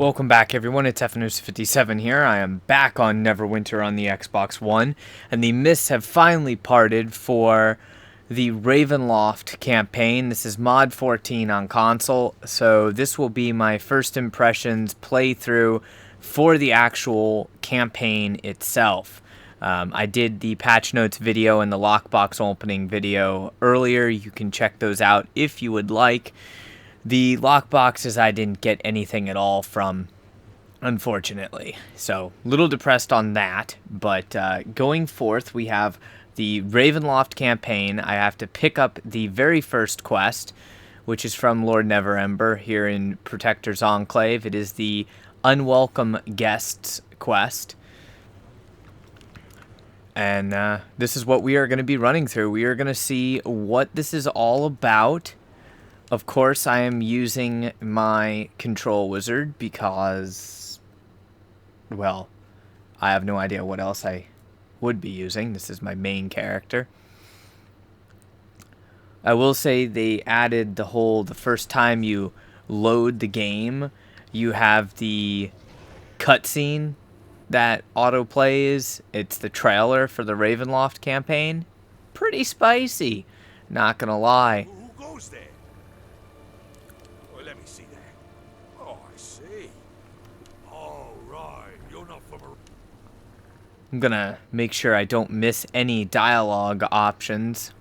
Welcome back, everyone. It's FNOS57 here. I am back on Neverwinter on the Xbox One, and the mists have finally parted for the RavenLoft campaign. This is Mod 14 on console, so this will be my first impressions playthrough for the actual campaign itself. I did the patch notes video and the lockbox opening video earlier. You can check those out if you would like. The lockboxes I didn't get anything at all from, unfortunately. So, a little depressed on that. But going forth, we have the RavenLoft campaign. I have to pick up the very first quest, which is from Lord Neverember here in Protector's Enclave. It is the Unwelcome Guests quest. And this is what we are going to be running through. We are going to see what this is all about. Of course, I am using my control wizard because, well, I have no idea what else I would be using. This is my main character. I will say they added the first time you load the game, you have the cutscene that autoplays. It's the trailer for the RavenLoft campaign. Pretty spicy, not gonna lie. Who goes there? Well, let me see that. Oh, I see. All right, you're not from a... I'm gonna make sure I don't miss any dialogue options.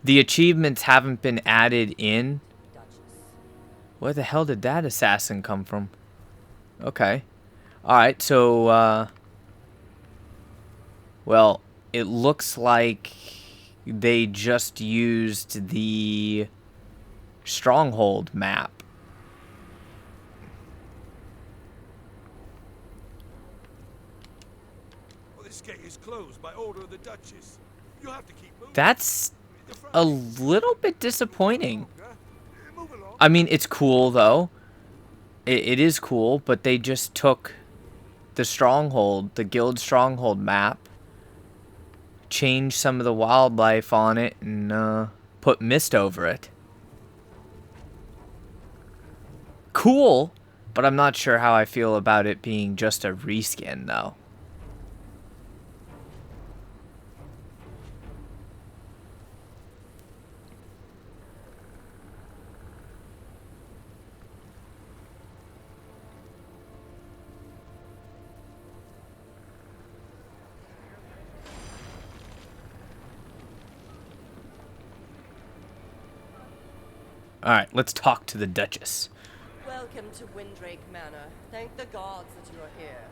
The achievements haven't been added in. Where the hell did that assassin come from? Okay. Alright, so, well, it looks like they just used the Stronghold map. Well, this gate is closed by order of the Duchess. You have to keep moving. That's a little bit disappointing. Move along. I mean, it's cool, though. It is cool, but they just took the Stronghold, the Guild Stronghold map, changed some of the wildlife on it, and put mist over it. Cool, but I'm not sure how I feel about it being just a reskin, though. Alright, let's talk to the Duchess. Welcome to Windrake Manor. Thank the gods that you are here.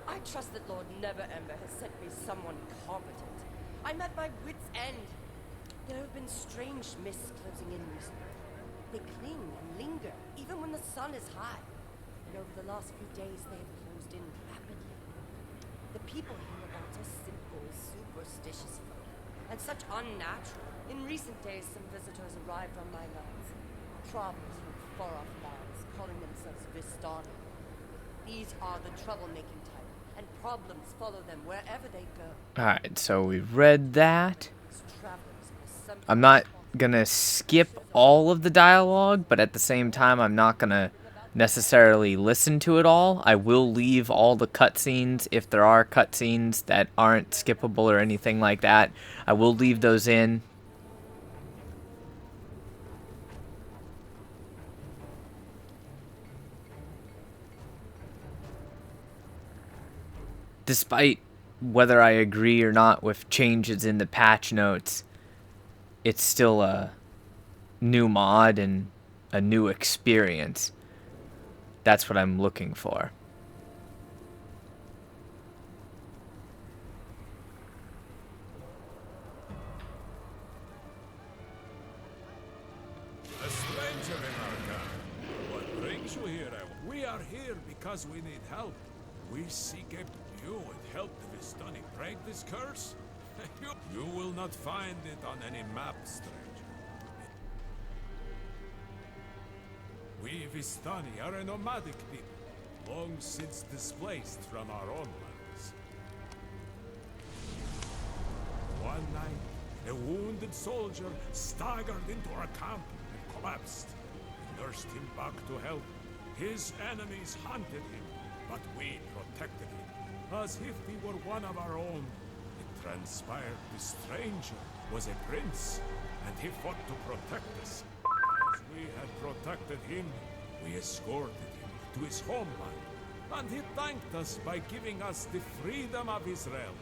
I trust that Lord Neverember has sent me someone competent. I'm at my wit's end. There have been strange mists closing in recently. They cling and linger, even when the sun is high. And over the last few days, they have closed in rapidly. The people here are just simple, superstitious folk, and such unnatural. In recent days, some visitors arrived on my lands. Travelers from far-off lands, calling themselves Vistani. These are the troublemaking type, and problems follow them wherever they go. Alright, so we read that. These travelers are some- I'm not gonna skip all of the dialogue, but at the same time, I'm not gonna necessarily listen to it all. I will leave all the cutscenes, if there are cutscenes that aren't skippable or anything like that. I will leave those in. Despite whether I agree or not with changes in the patch notes, it's still a new mod and a new experience. That's what I'm looking for. A stranger in our camp. What brings you here? We are here because we need help. We seek a... You would help the Vistani break this curse? You will not find it on any map, stranger. We Vistani are a nomadic people, long since displaced from our own lands. One night, a wounded soldier staggered into our camp and collapsed. We nursed him back to health. His enemies hunted him, but we protected him, as if he were one of our own. It transpired this stranger was a prince, and he fought to protect us. As we had protected him, we escorted him to his homeland, and he thanked us by giving us the freedom of his realm,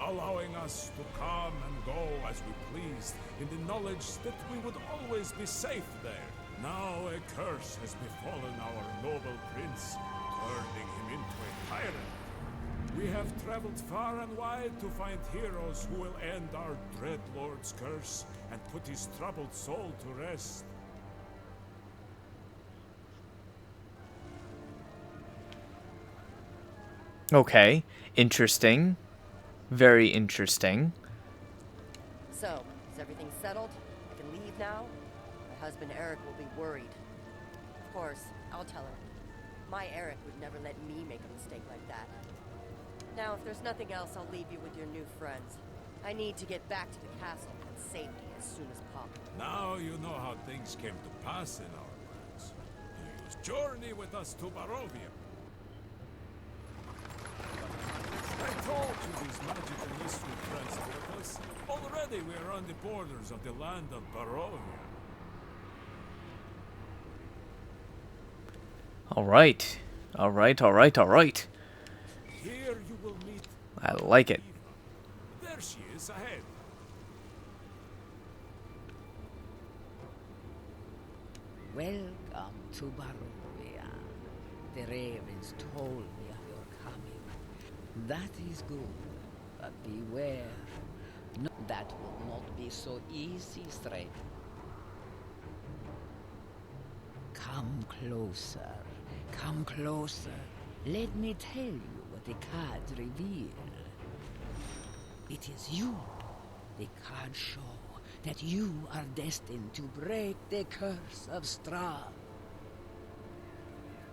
allowing us to come and go as we pleased, in the knowledge that we would always be safe there. Now a curse has befallen our noble prince, turning him into a tyrant. We have traveled far and wide to find heroes who will end our dread lord's curse and put his troubled soul to rest. Okay, interesting. Very interesting. So, is everything settled? I can leave now? My husband Eric will be worried. Of course, I'll tell him. My Eric would never let me make a mistake like that. Now, if there's nothing else, I'll leave you with your new friends. I need to get back to the castle and safety as soon as possible. Now you know how things came to pass in our worlds. Please journey with us to Barovia. I told you these magical mystery transport us. Already we are on the borders of the land of Barovia. Alright. Alright. Here you will meet I like it. Eva. There she is ahead. Welcome to Barovia. The ravens told me of your coming. That is good, but beware. No, that will not be so easy, stranger. Come closer. Come closer. Let me tell you what the cards reveal. It is you. The cards show that you are destined to break the curse of Strad.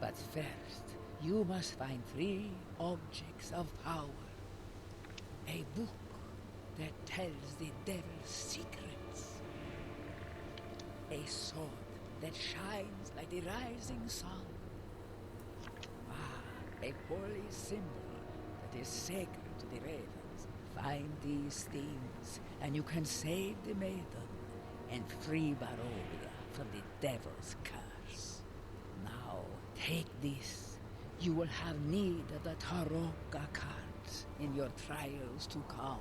But first, you must find 3 objects of power. A book that tells the devil's secrets. A sword that shines like the rising sun. A holy symbol that is sacred to the ravens. Find these things, and you can save the maiden and free Barovia from the devil's curse. Now, take this. You will have need of the Tarokka cards in your trials to come.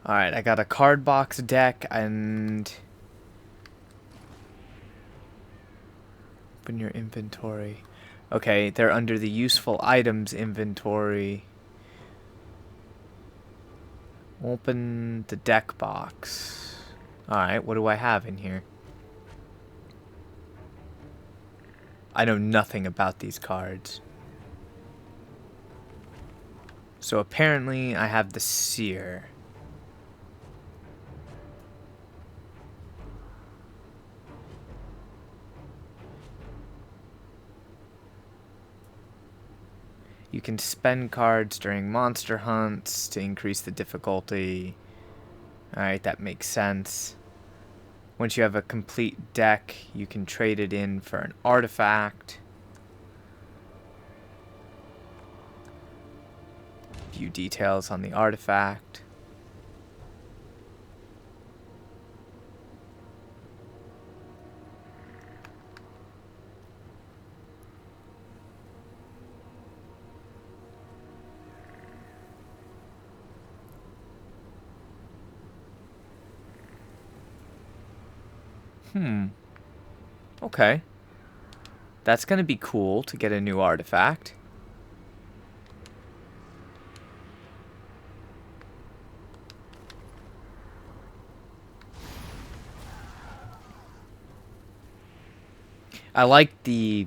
Alright, I got a card box deck and... Open your inventory. Okay, they're under the useful items inventory. Open the deck box. Alright, what do I have in here? I know nothing about these cards. So apparently I have the Seer. You can spend cards during monster hunts to increase the difficulty. Alright, that makes sense. Once you have a complete deck, you can trade it in for an artifact. View details on the artifact. Okay. That's gonna be cool to get a new artifact. I like the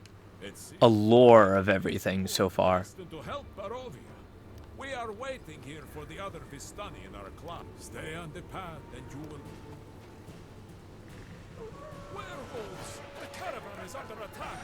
allure of everything so far. To help Barovia. We are waiting here for the other Vistani in our clan. Stay on the path and you will... Werewolves! The caravan is under attack!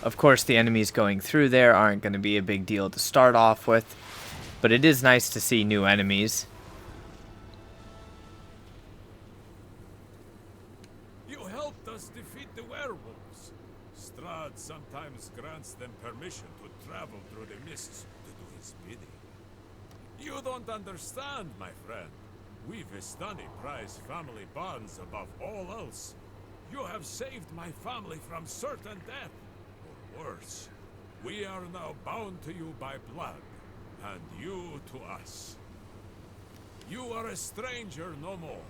Of course, the enemies going through there aren't going to be a big deal to start off with, but it is nice to see new enemies. You helped us defeat the werewolves. Strad sometimes grants them permission to travel through the mists to do his bidding. You don't understand, my friend. We Vistani prize family bonds above all else. You have saved my family from certain death. Or worse, we are now bound to you by blood, and you to us. You are a stranger no more.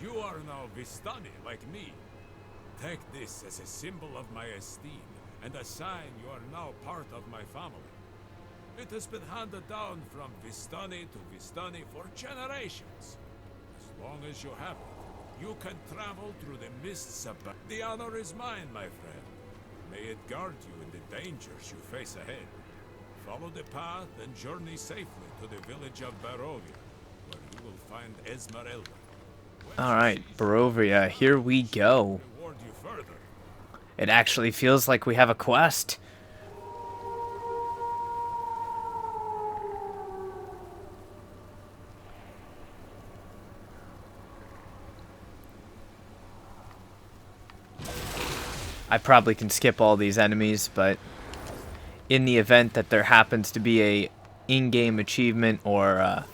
You are now Vistani like me. Take this as a symbol of my esteem, and a sign you are now part of my family. It has been handed down from Vistani to Vistani for generations. As long as you have it, you can travel through the mists of... The honor is mine, my friend. May it guard you in the dangers you face ahead. Follow the path and journey safely to the village of Barovia, where you will find Esmeralda. Alright, Barovia, here we go. Reward you further. It actually feels like we have a quest. I probably can skip all these enemies, but in the event that there happens to be a in-game achievement or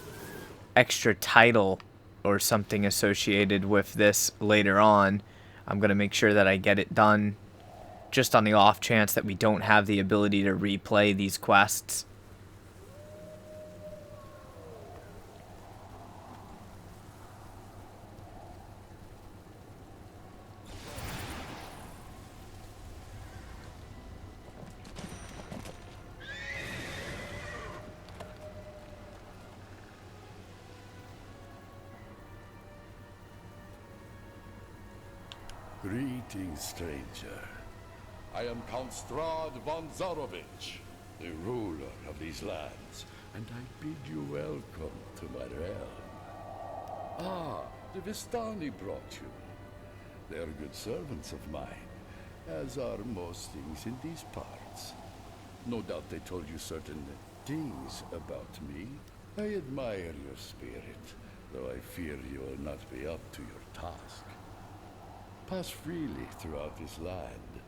extra title or something associated with this later on, I'm going to make sure that I get it done, just on the off chance that we don't have the ability to replay these quests. Greetings, stranger. I am Count Strad von Zarovich, the ruler of these lands, and I bid you welcome to my realm. Ah, the Vistani brought you. They are good servants of mine, as are most things in these parts. No doubt they told you certain things about me. I admire your spirit, though I fear you will not be up to your task. Pass freely throughout this land.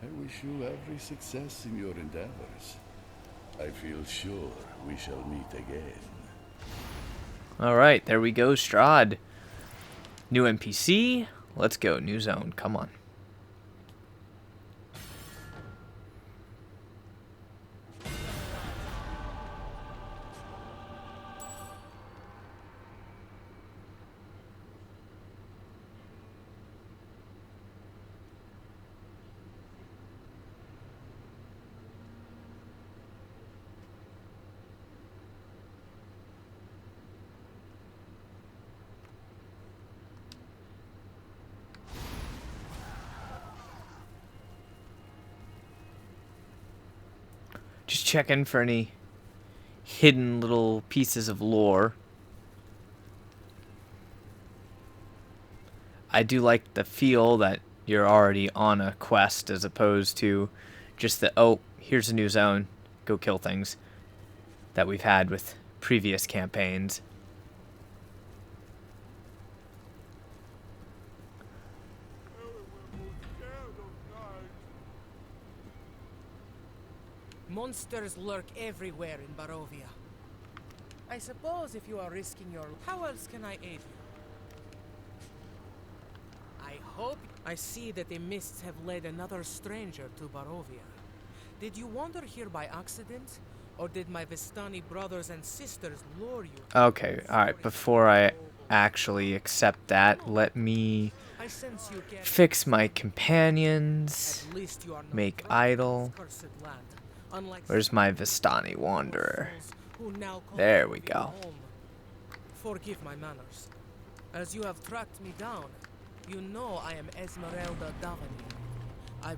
I wish you every success in your endeavors. I feel sure we shall meet again. Alright, there we go, Strad. New NPC. Let's go, new zone. Come on. Just checking for any hidden little pieces of lore. I do like the feel that you're already on a quest as opposed to just the, oh, here's a new zone, go kill things, that we've had with previous campaigns. Monsters lurk everywhere in Barovia. I suppose if you are risking your... How else can I aid you? I hope... I see that the mists have led another stranger to Barovia. Did you wander here by accident? Or did my Vistani brothers and sisters lure you? Okay, alright, before I actually accept that, let me I sense you get... fix my companions, At least you are not make trapped in idle. this cursed land. Unlike Where's my Vistani Wanderer? who now call There we Barovia go. home. Forgive my manners. As you have tracked me down, you know I am Esmeralda Davani.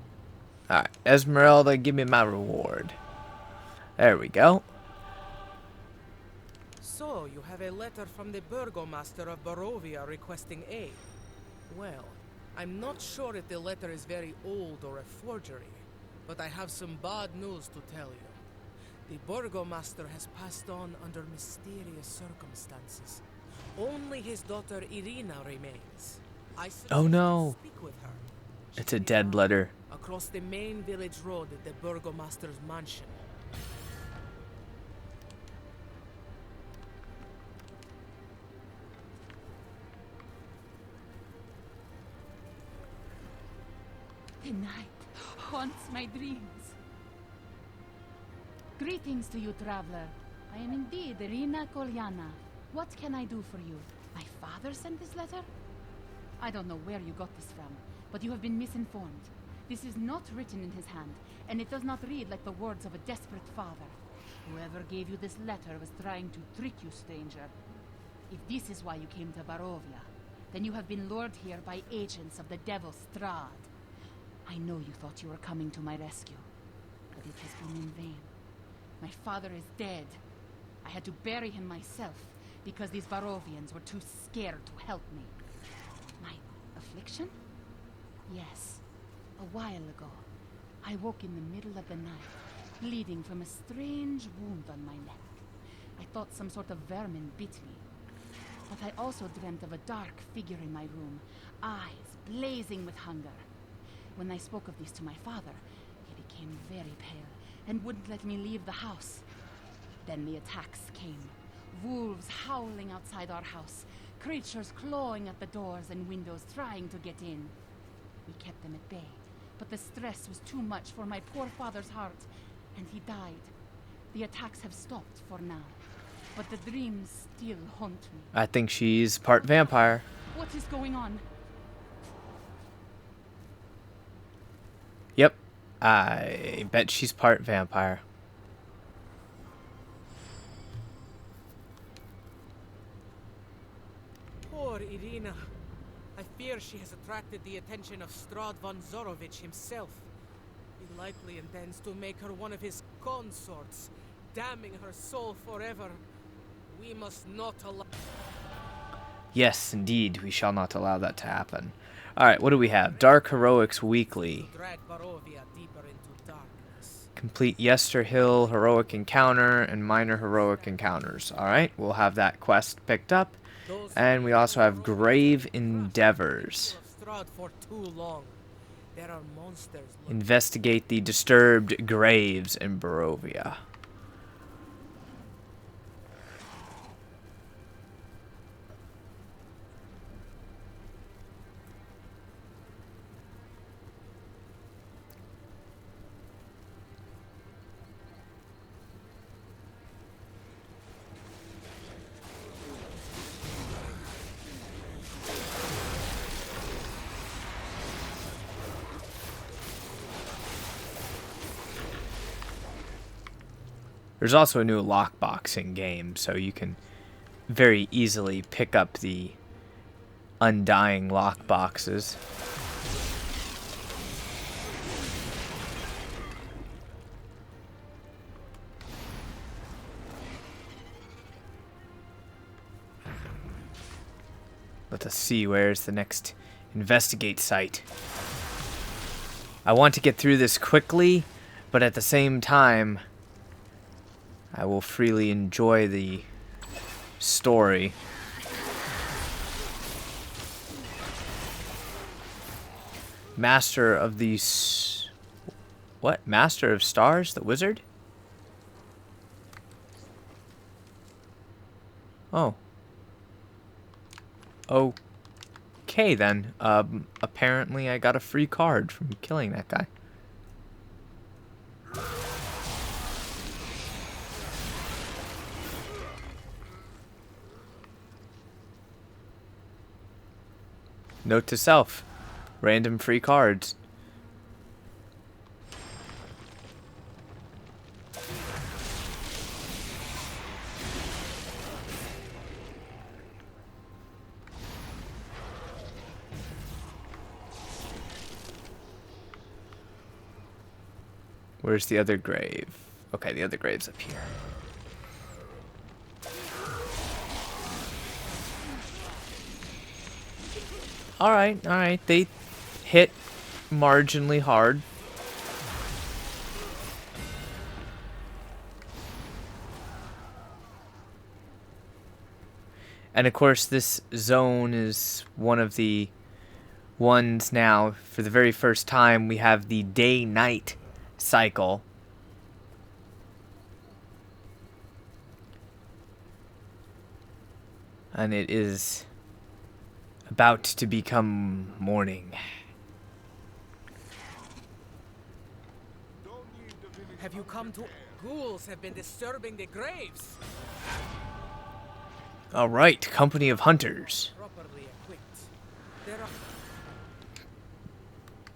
Alright, Esmeralda, give me my reward. There we go. So, you have a letter from the Burgomaster of Barovia requesting aid. Well, I'm not sure if the letter is very old or a forgery, but I have some bad news to tell you. The Burgomaster has passed on under mysterious circumstances. Only his daughter Irina remains. I Oh no. speak with her. She It's a can be dead found letter. across the main village road at the Burgomaster's mansion. The night haunts my dreams. Greetings to you, traveler. I am indeed Irina Kolyana. What can I do for you? My father sent this letter? I don't know where you got this from, but you have been misinformed. This is not written in his hand, and it does not read like the words of a desperate father. Whoever gave you this letter was trying to trick you, stranger. If this is why you came to Barovia, then you have been lured here by agents of the devil Strad. I know you thought you were coming to my rescue, but it has been in vain. My father is dead. I had to bury him myself, because these Barovians were too scared to help me. My affliction? Yes. A while ago, I woke in the middle of the night, bleeding from a strange wound on my neck. I thought some sort of vermin bit me. But I also dreamt of a dark figure in my room, eyes blazing with hunger. When I spoke of this to my father, he became very pale and wouldn't let me leave the house. Then the attacks came. Wolves howling outside our house, creatures clawing at the doors and windows trying to get in. We kept them at bay, but the stress was too much for my poor father's heart, and he died. The attacks have stopped for now, but the dreams still haunt me. I think she's part vampire. What is going on? Yep. I bet she's part vampire. Poor Irina. I fear she has attracted the attention of Strad von Zorovich himself. He likely intends to make her one of his consorts, damning her soul forever. We must not allow... Yes, indeed, we shall not allow that to happen. Alright, what do we have? Dark Heroics Weekly. drag Barovia deeper into darkness. Complete Yesterhill Heroic Encounter and Minor Heroic Encounters. Alright, we'll have that quest picked up. And we also have Grave Endeavors. Strad for too long. There are monsters. Investigate the disturbed graves in Barovia. There's also a new lockboxing game, so you can very easily pick up the undying lockboxes. Let us see, where's the next investigate site. I want to get through this quickly, but at the same time, I will freely enjoy the story. Master of the... What? Master of Stars? The wizard? Oh. Okay then. Apparently I got a free card from killing that guy. Note to self. Random free cards. Where's the other grave? Okay, the other grave's up here. Alright, alright. They hit marginally hard. And of course, this zone is one of the ones now, for the very first time, we have the day-night cycle. And it is about to become morning. Have you come to... Ghouls have been disturbing the graves. All right, company of hunters. Properly equipped. There are...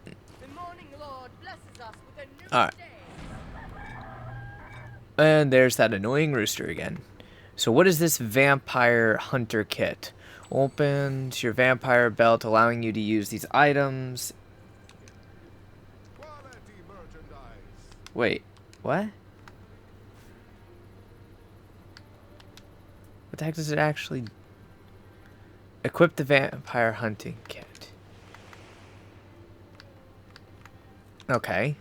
The morning Lord blesses us with a new All right. day. And there's that annoying rooster again. So what is this vampire hunter kit? Opens your vampire belt, allowing you to use these items. Wait, what? What the heck does it actually... Equip the vampire hunting kit. Okay.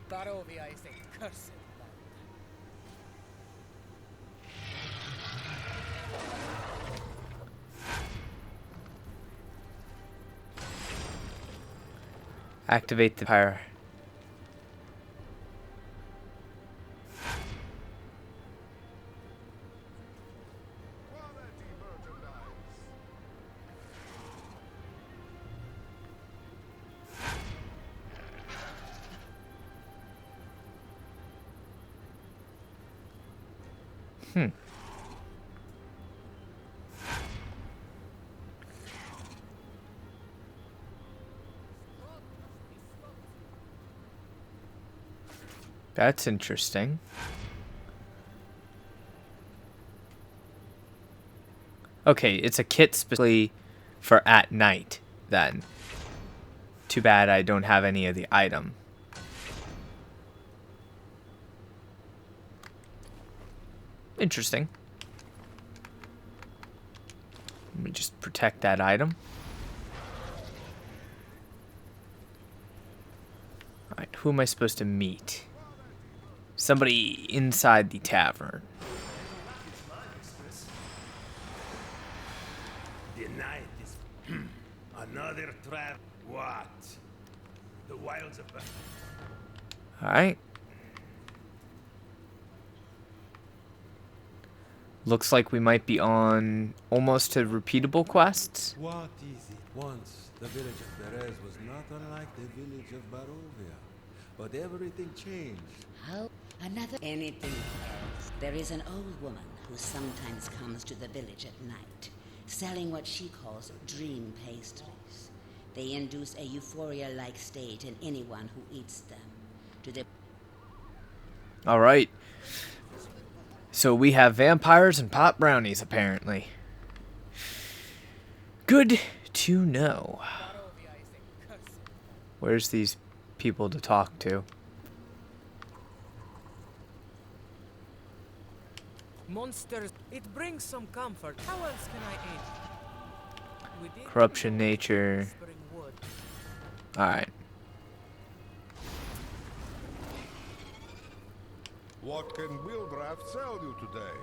Barovia is a cursed land. Activate the fire. That's interesting. Okay, it's a kit specifically for at night, then. Too bad I don't have any of the item. Interesting. Let me just protect that item. Alright, who am I supposed to meet? Somebody inside the tavern. The night is another trap. What? The wilds of... Alright. Looks like we might be on almost to repeatable quests. What is it? Once, the village of Perez was not unlike the village of Barovia. But everything changed. How? Another anything else. There is an old woman who sometimes comes to the village at night, selling what she calls dream pastries. They induce a euphoria-like state in anyone who eats them. To the Alright. So we have vampires and pot brownies, apparently. Good to know. Where's these people to talk to? Monsters, it brings some comfort. How else can I aid? Within Corruption nature. Whispering Wood. Alright. What can Wildraft sell you today?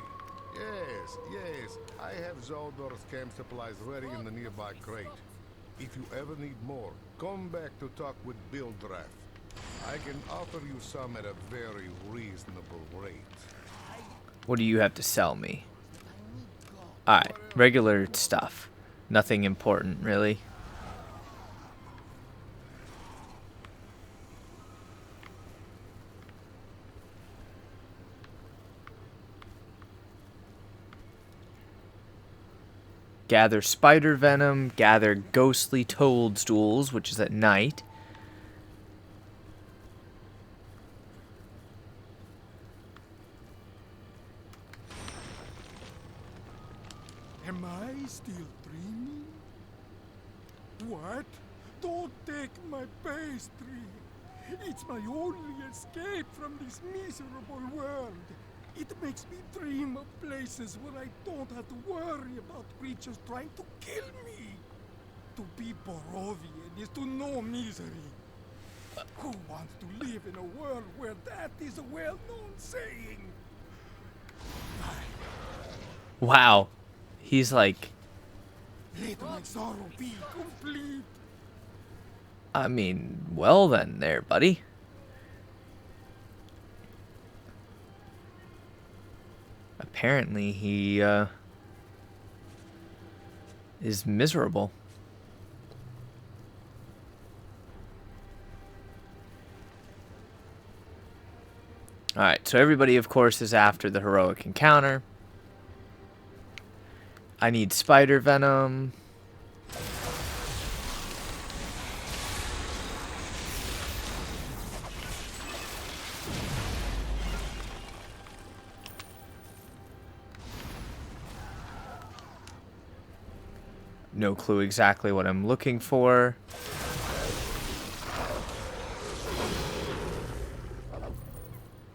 Yes, I have Zoldor's camp supplies ready in the nearby crate. If you ever need more, come back to talk with Wildraft. I can offer you some at a very reasonable rate. What do you have to sell me? Alright, regular stuff. Nothing important, really. Gather spider venom, gather ghostly toadstools, which is at night. Am I still dreaming? What? Don't take my pastry. It's my only escape from this miserable world. It makes me dream of places where I don't have to worry about creatures trying to kill me. To be Borovian is to know misery. Who wants to live in a world where that is a well-known saying? Wow. He's like... Let my sorrow be complete. I mean, well then there, buddy. Apparently he, is miserable. Alright, so everybody, of course, is after the heroic encounter. I need spider venom. No clue exactly what I'm looking for.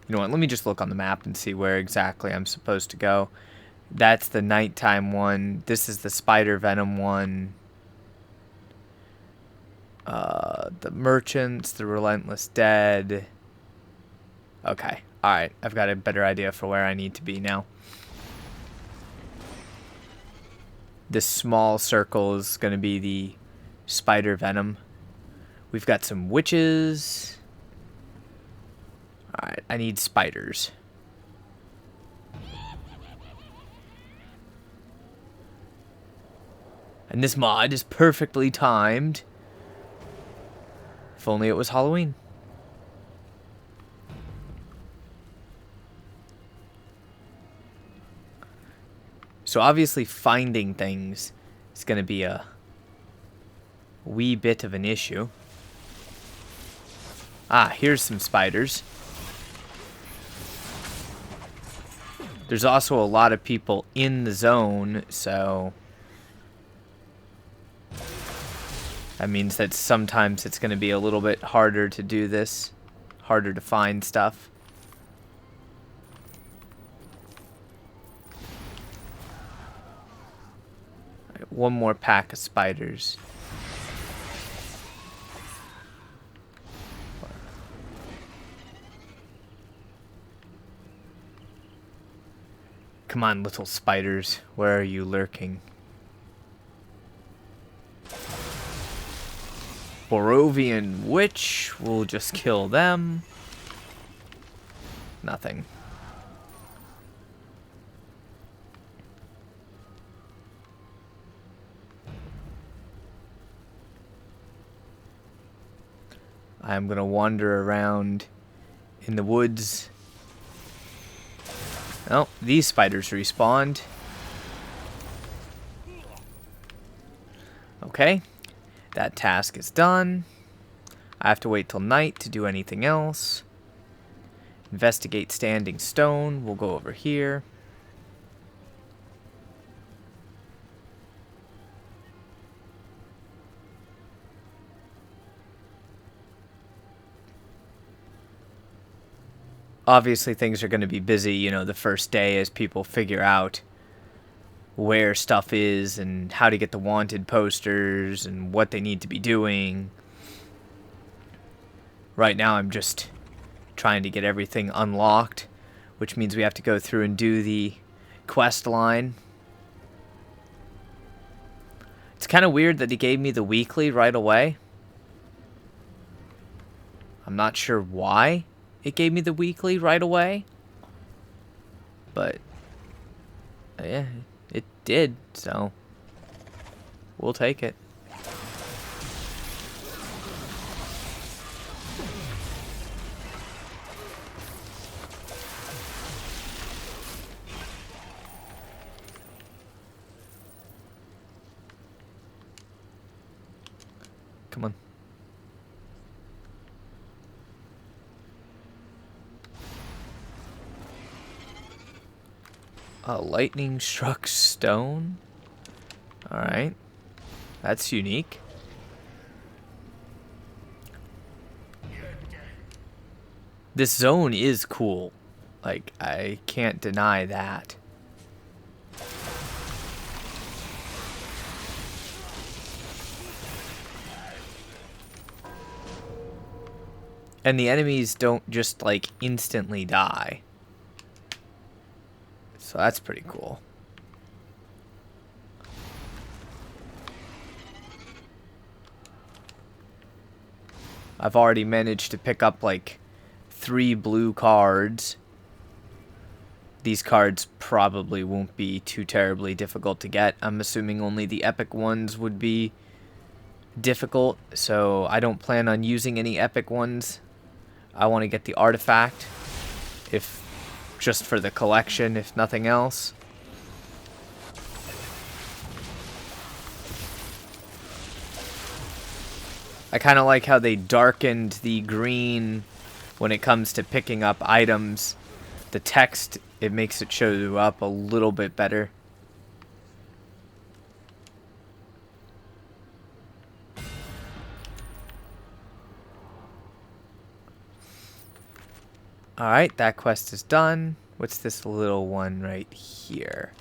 You know what, let me just look on the map and see where exactly I'm supposed to go. That's the nighttime one. This is the spider venom one. The merchants, the relentless dead. Okay, alright, I've got a better idea for where I need to be now. This small circle is going to be the spider venom. We've got some witches. Alright, I need spiders. And this mod is perfectly timed. If only it was Halloween. So obviously finding things is going to be a wee bit of an issue. Ah, here's some spiders. There's also a lot of people in the zone, so that means that sometimes it's going to be a little bit harder to do this, harder to find stuff. All right, one more pack of spiders. Come on, little spiders. Where are you lurking? Borovian witch. We'll just kill them. Nothing. I'm gonna wander around in the woods. Oh, these spiders respawned. Okay, that task is done. I have to wait till night to do anything else. Investigate standing stone. We'll go over here. Obviously things are going to be busy, you know, the first day as people figure out where stuff is and how to get the wanted posters and what they need to be doing. Right now I'm just trying to get everything unlocked, which means we have to go through and do the quest line. It's kind of weird that he gave me the weekly right away. I'm not sure why it gave me the weekly right away, but yeah, it did, so we'll take it. Come on. A lightning struck stone. Alright. That's unique. This zone is cool. Like, I can't deny that. And the enemies don't just, like, instantly die. So that's pretty cool. I've already managed to pick up like 3 blue cards. These cards probably won't be too terribly difficult to get. I'm assuming only the epic ones would be difficult, so I don't plan on using any epic ones. I want to get the artifact, if just for the collection, if nothing else. I kind of like how they darkened the green when it comes to picking up items. The text, it makes it show up a little bit better. Alright, that quest is done. What's this little one right here?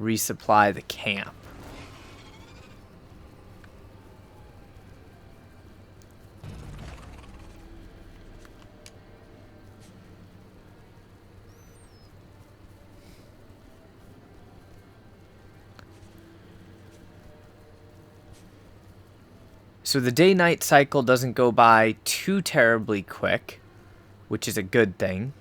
Resupply the camp. So the day-night cycle doesn't go by too terribly quick, which is a good thing.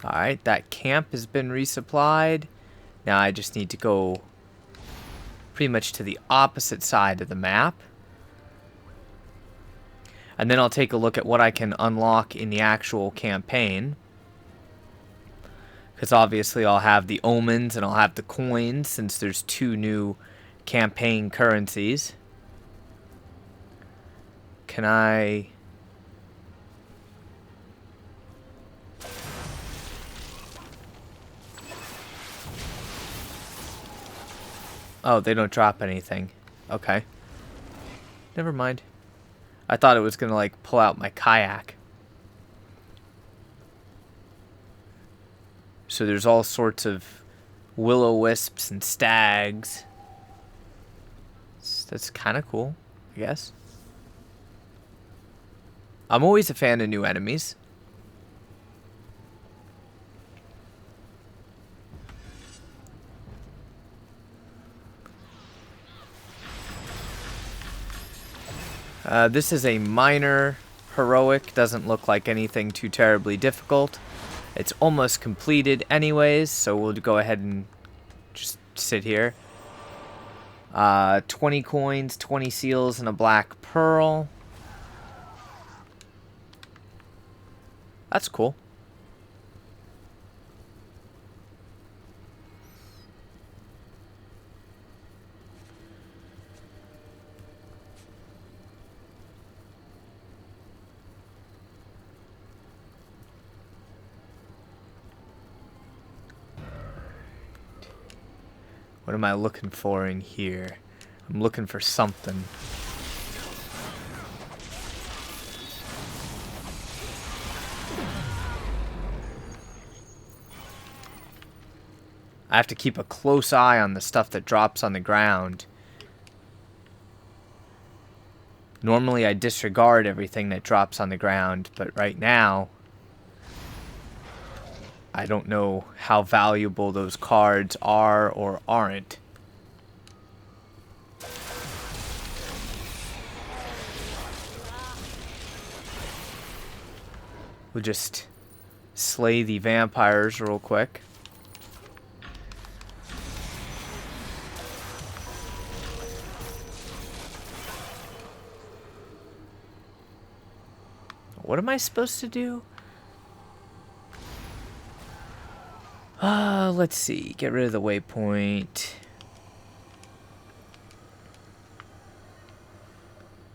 Alright, that camp has been resupplied. Now I just need to go pretty much to the opposite side of the map. And then I'll take a look at what I can unlock in the actual campaign. Because obviously I'll have the omens and I'll have the coins, since there's 2 new campaign currencies. Can I... Oh, they don't drop anything. Okay. Never mind. I thought it was going to, like, pull out my kayak. So there's all sorts of will-o-wisps and stags. That's kind of cool, I guess. I'm always a fan of new enemies. This is a minor heroic. Doesn't look like anything too terribly difficult. It's almost completed anyways, so we'll go ahead and just sit here. 20 coins, 20 seals, and a black pearl. That's cool. What am I looking for in here? I'm looking for something. I have to keep a close eye on the stuff that drops on the ground. Normally I disregard everything that drops on the ground, but right now I don't know how valuable those cards are or aren't. We'll just slay the vampires real quick. What am I supposed to do? Let's see. Get rid of the waypoint.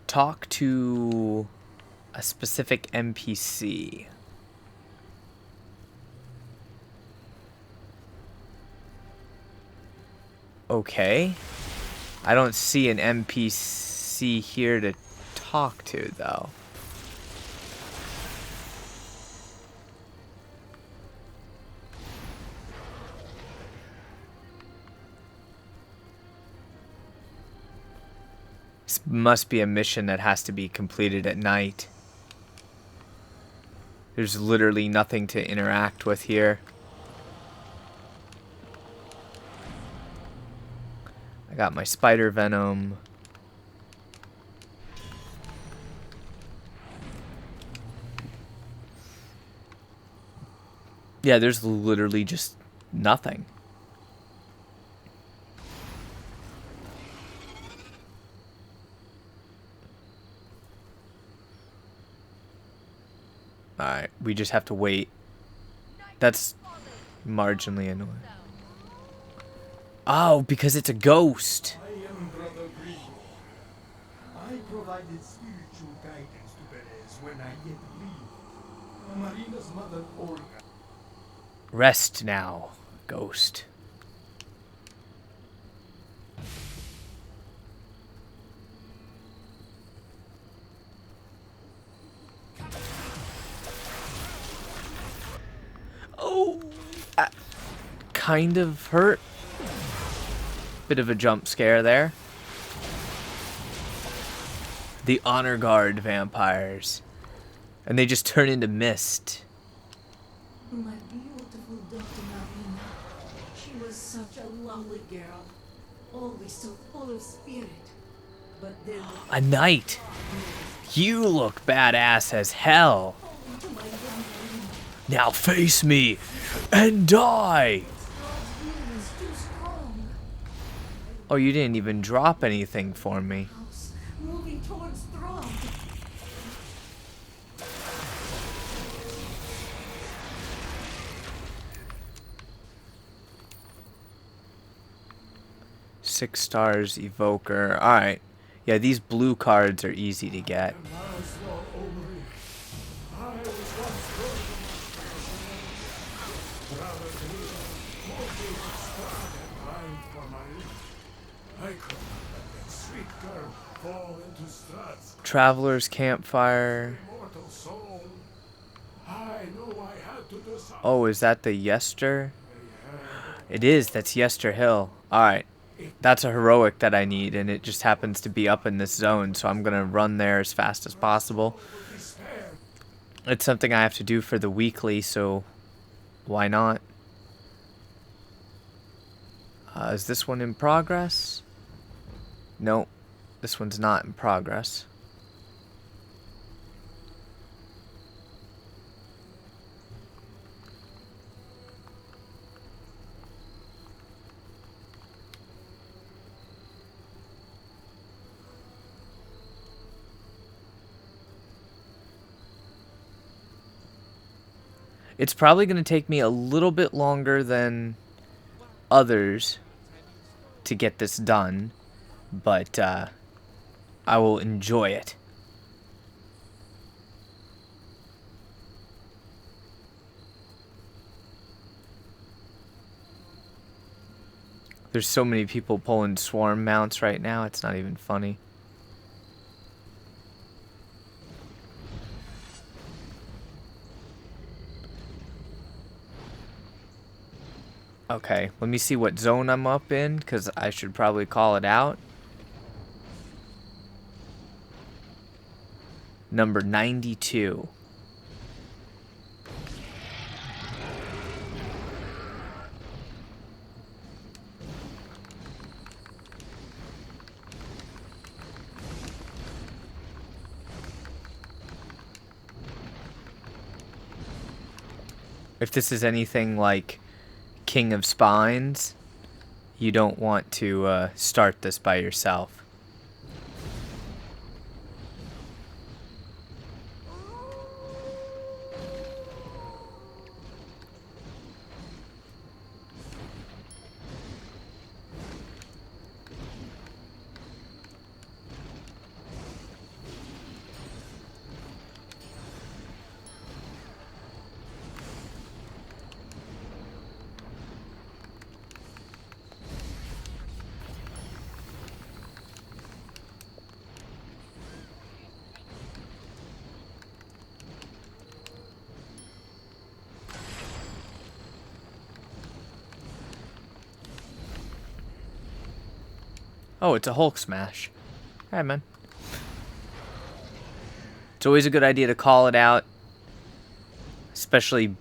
Talk to a specific NPC. Okay. I don't see an NPC here to talk to, though. This must be a mission that has to be completed at night. There's literally nothing to interact with here. I got my spider venom. Yeah, there's literally just nothing. Alright, we just have to wait. That's marginally annoying. Oh, because it's a ghost. I am Brother Grigo. I provided spiritual guidance to Perez when I yet lived. Marina's mother, Olga. Rest now, ghost. Oh, kind of hurt. Bit of a jump scare there. The honor guard vampires. And they just turn into mist. My beautiful daughter Marina. She was such a lovely girl. Always so full of spirit. But then A knight. You look badass as hell. Now face me and die. Oh, you didn't even drop anything for me. moving towards Throne. Six stars evoker. Alright. Yeah, these blue cards are easy to get. Traveler's campfire. Oh, is that the Yester? It is. That's Yester Hill. Alright. That's a heroic that I need, and it just happens to be up in this zone, so I'm going to run there as fast as possible. It's something I have to do for the weekly, so why not? Is this one in progress? Nope. This one's not in progress. It's probably going to take me a little bit longer than others to get this done, but I will enjoy it. There's so many people pulling swarm mounts right now, it's not even funny. Okay, let me see what zone I'm up in, because I should probably call it out. Number 92. If this is anything like King of Spines, you don't want to start this by yourself. Oh, it's a Hulk smash. Alright, man. It's always a good idea to call it out. especially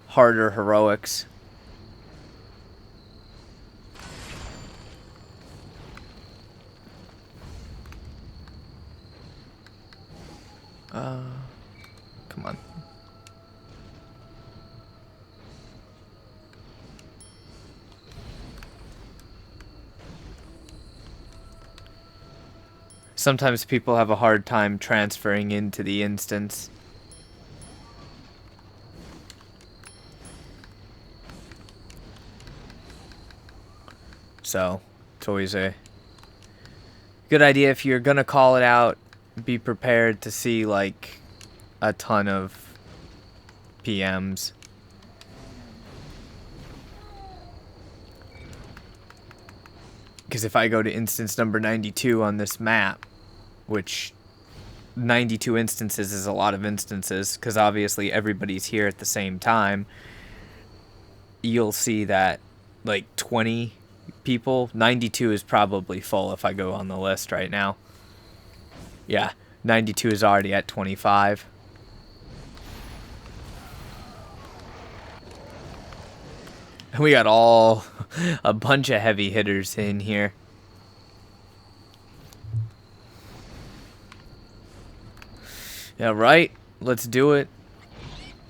harder heroics. Come on. Sometimes people have a hard time transferring into the instance. So, it's always a good idea if you're gonna call it out, be prepared to see like a ton of PMs. Because if I go to instance number 92 on this map, which 92 instances is a lot of instances, because obviously everybody's here at the same time, you'll see that like 20 people, 92 is probably full if I go on the list right now. Yeah, 92 is already at 25. We got all a bunch of heavy hitters in here. Yeah, right. Let's do it.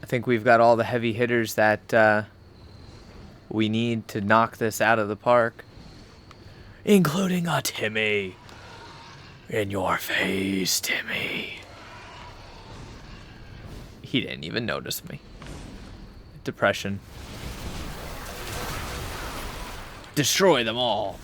I think we've got all the heavy hitters that we need to knock this out of the park. Including a Timmy. In your face, Timmy. He didn't even notice me. Depression. Destroy them all.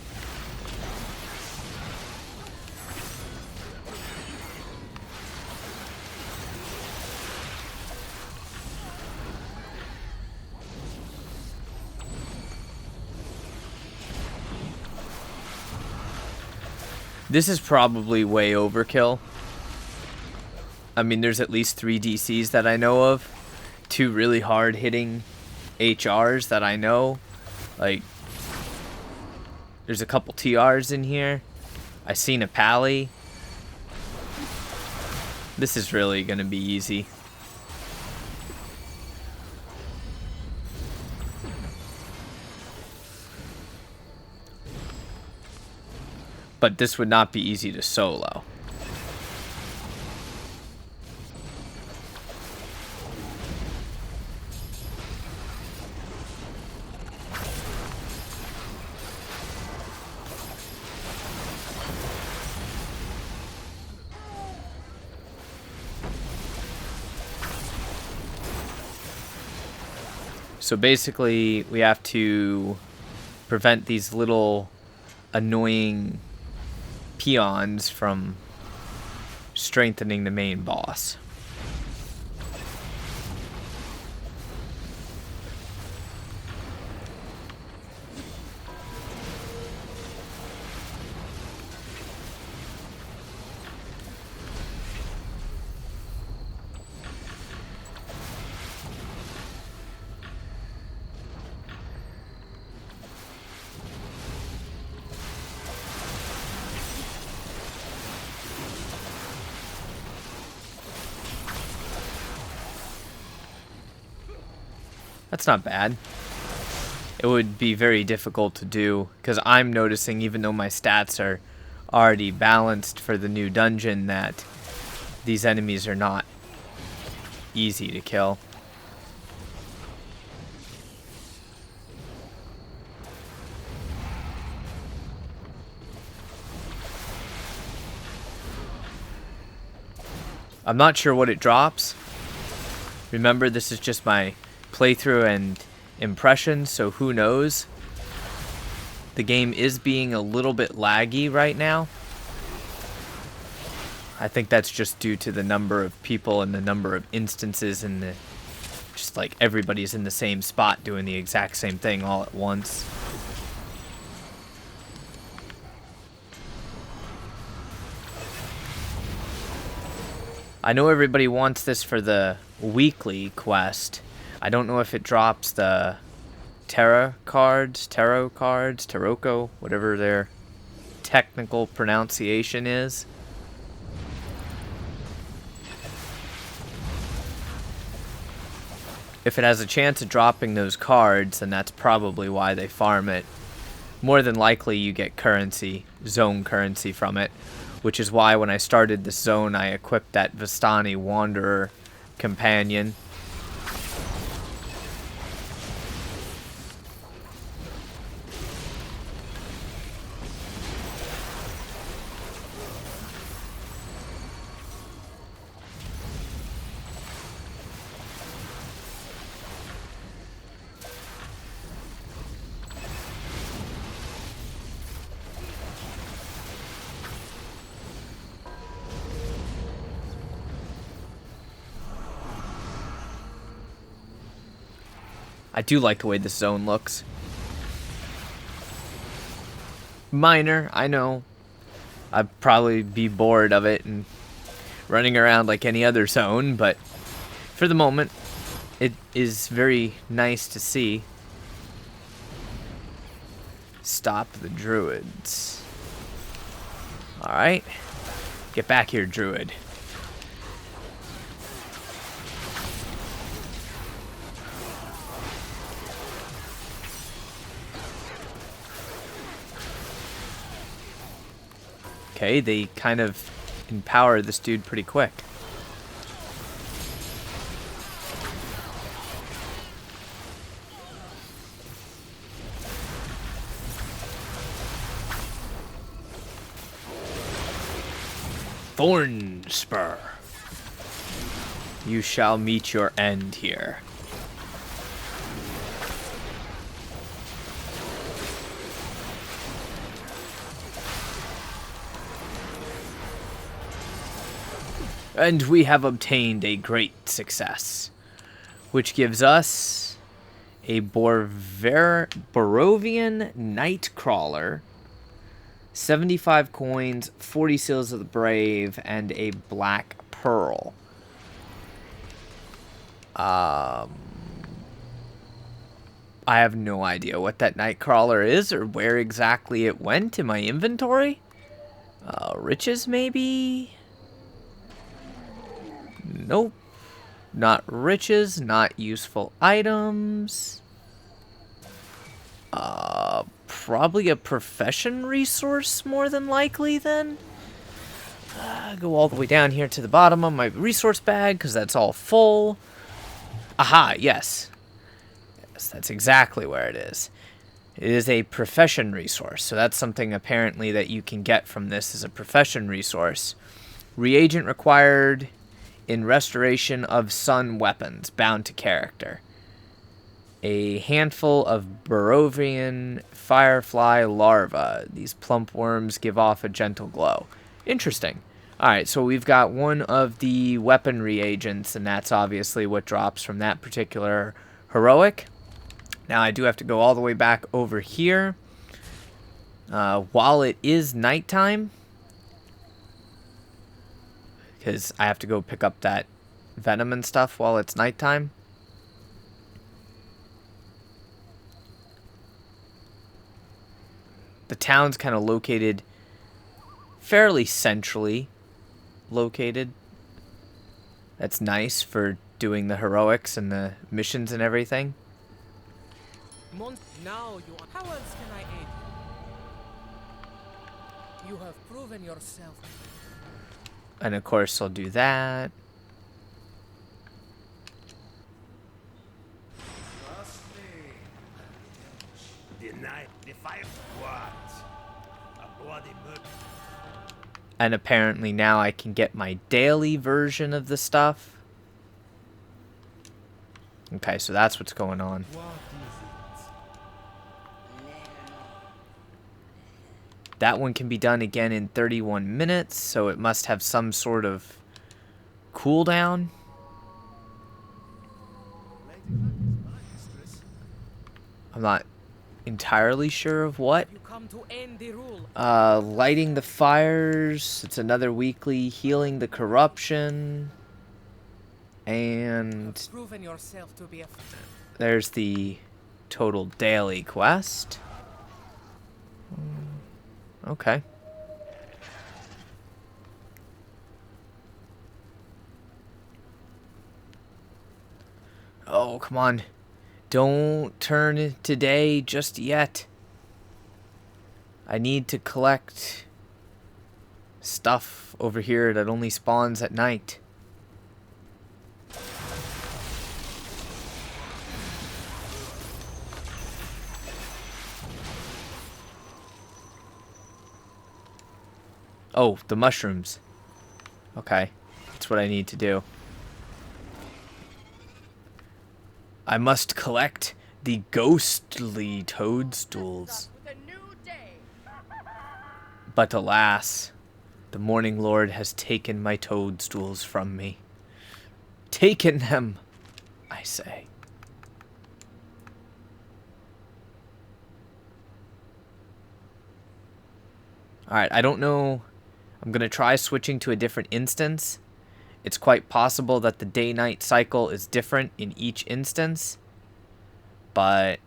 This is probably way overkill. I mean, there's at least 3 DCs that I know of. 2 really hard hitting HRs that I know. Like, there's a couple TRs in here. I seen a Pally. This is really gonna be easy. But this would not be easy to solo. So basically, we have to prevent these little annoying peons from strengthening the main boss. That's not bad. It would be very difficult to do, because I'm noticing, even though my stats are already balanced for the new dungeon, that these enemies are not easy to kill. I'm not sure what it drops. Remember, this is just my playthrough and impressions, so who knows? The game is being a little bit laggy right now. I think that's just due to the number of people and the number of instances and the just like everybody's in the same spot doing the exact same thing all at once. I know everybody wants this for the weekly quest. I don't know if it drops the tarot cards, taroko, whatever their technical pronunciation is. if it has a chance of dropping those cards, then that's probably why they farm it. More than likely you get currency, zone currency from it, which is why when I started this zone I equipped that Vistani Wanderer companion. I do like the way this zone looks. Minor, I know. I'd probably be bored of it and running around like any other zone, but for the moment, it is very nice to see. Stop the druids. Alright. Get back here, druid. Okay, they kind of empower this dude pretty quick. Thorn Spur. You shall meet your end here. And we have obtained a great success, which gives us a Barovian Nightcrawler, 75 coins, 40 Seals of the Brave, and a Black Pearl. I have no idea what that Nightcrawler is or where exactly it went in my inventory. Riches, maybe? Nope. Not riches, not useful items. Probably a profession resource, more than likely, then. Go all the way down here to the bottom of my resource bag, because that's all full. Aha, yes. Yes, that's exactly where it is. It is a profession resource, so that's something apparently that you can get from this as a profession resource. Reagent required in restoration of sun weapons, bound to character. A handful of Barovian firefly larvae. These plump worms give off a gentle glow. Interesting. Alright, so we've got one of the weapon reagents, and that's obviously what drops from that particular heroic. Now I do have to go all the way back over here. While it is nighttime, because I have to go pick up that venom and stuff while it's nighttime. The town's kind of located fairly centrally located. That's nice for doing the heroics and the missions and everything. Now you. How else can I aid you? You have proven yourself. And of course I'll do that. And apparently now I can get my daily version of the stuff. Okay, so that's what's going on. That one can be done again in 31 minutes, so it must have some sort of cooldown. I'm not entirely sure of what. Lighting the fires. It's another weekly. Healing the corruption. And there's the total daily quest. Okay. Oh, come on. Don't turn today just yet. I need to collect stuff over here that only spawns at night. Oh, the mushrooms. Okay, that's what I need to do. I must collect the ghostly toadstools. But alas, the Morning Lord has taken my toadstools from me. Taken them, I say. Alright, I don't know. I'm going to try switching to a different instance. It's quite possible that the day-night cycle is different in each instance, but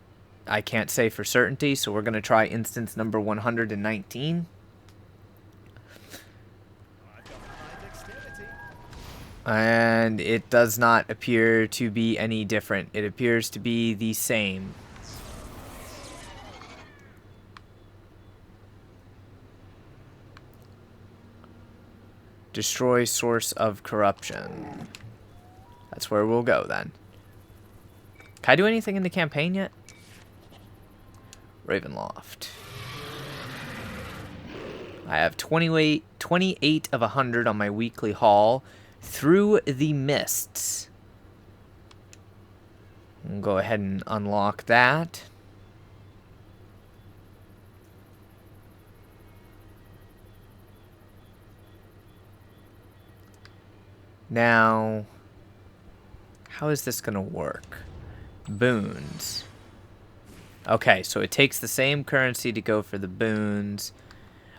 I can't say for certainty, so we're going to try instance number 119. And it does not appear to be any different. It appears to be the same. Destroy source of corruption. That's where we'll go then. Can I do anything in the campaign yet? RavenLoft. I have 28 of 100 on my weekly haul through the mists. We'll go ahead and unlock that. Now, how is this going to work? Boons. Okay, so it takes the same currency to go for the boons.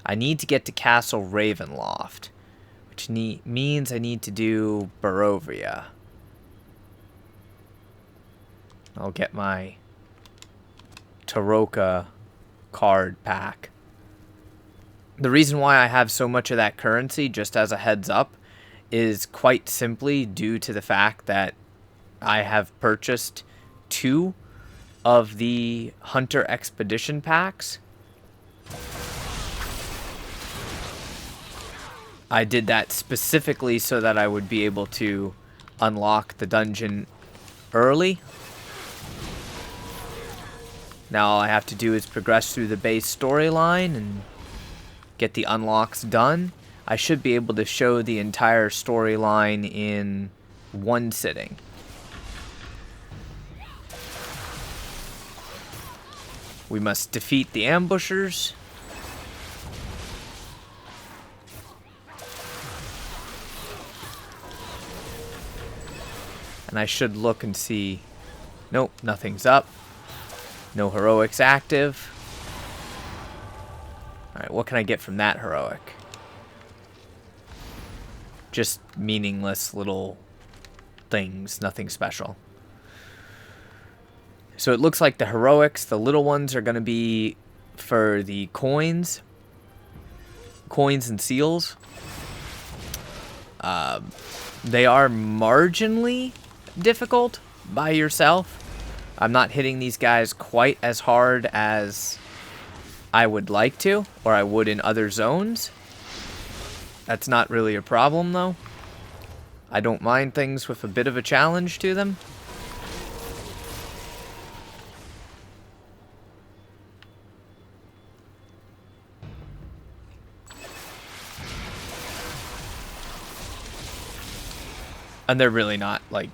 I need to get to Castle Raveloft, which means I need to do Barovia. I'll get my Taroka card pack. The reason why I have so much of that currency, just as a heads up, is quite simply due to the fact that I have purchased 2 of the Hunter Expedition packs. I did that specifically so that I would be able to unlock the dungeon early. Now all I have to do is progress through the base storyline and get the unlocks done. I should be able to show the entire storyline in one sitting. We must defeat the ambushers. And I should look and see. Nope, nothing's up. No heroics active. Alright, what can I get from that heroic? Just meaningless little things, nothing special. So it looks like the heroics, the little ones, are going to be for the coins. Coins and seals. They are marginally difficult by yourself. I'm not hitting these guys quite as hard as I would like to, or I would in other zones. That's not really a problem, though. I don't mind things with a bit of a challenge to them. And they're really not, like,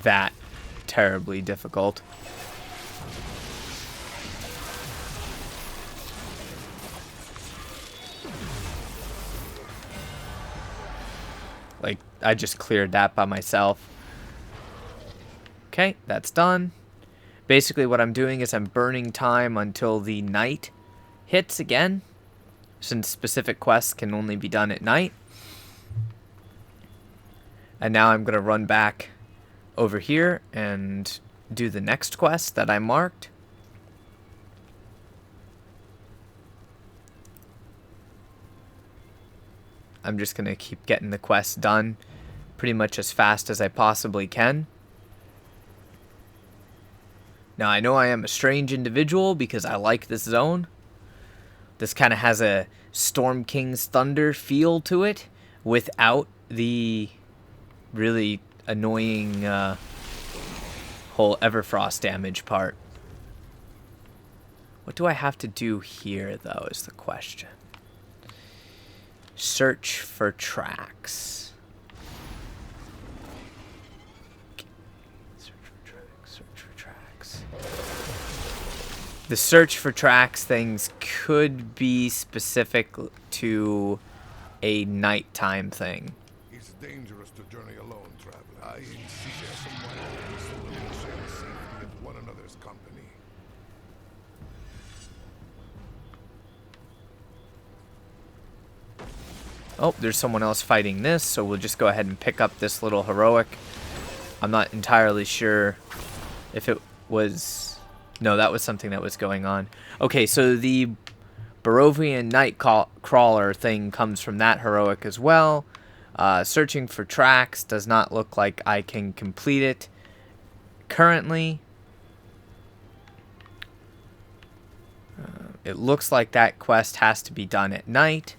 that terribly difficult. Like, I just cleared that by myself. Okay, that's done. Basically what I'm doing is I'm burning time until the night hits again, since specific quests can only be done at night. And now I'm going to run back over here and do the next quest that I marked. I'm just going to keep getting the quest done pretty much as fast as I possibly can. Now, I know I am a strange individual because I like this zone. This kind of has a Storm King's Thunder feel to it without the really annoying whole Everfrost damage part. What do I have to do here, though, is the question. Search for tracks. The search for tracks things could be specific to a nighttime thing. It's dangerous to journey alone, traveler. I suggest someone else so that we share the safety of one another's company. Oh, there's someone else fighting this, so we'll just go ahead and pick up this little heroic. I'm not entirely sure if it was... No, that was something that was going on. Okay, so the Barovian Night Crawler thing comes from that heroic as well. Searching for tracks does not look like I can complete it currently. It looks like that quest has to be done at night.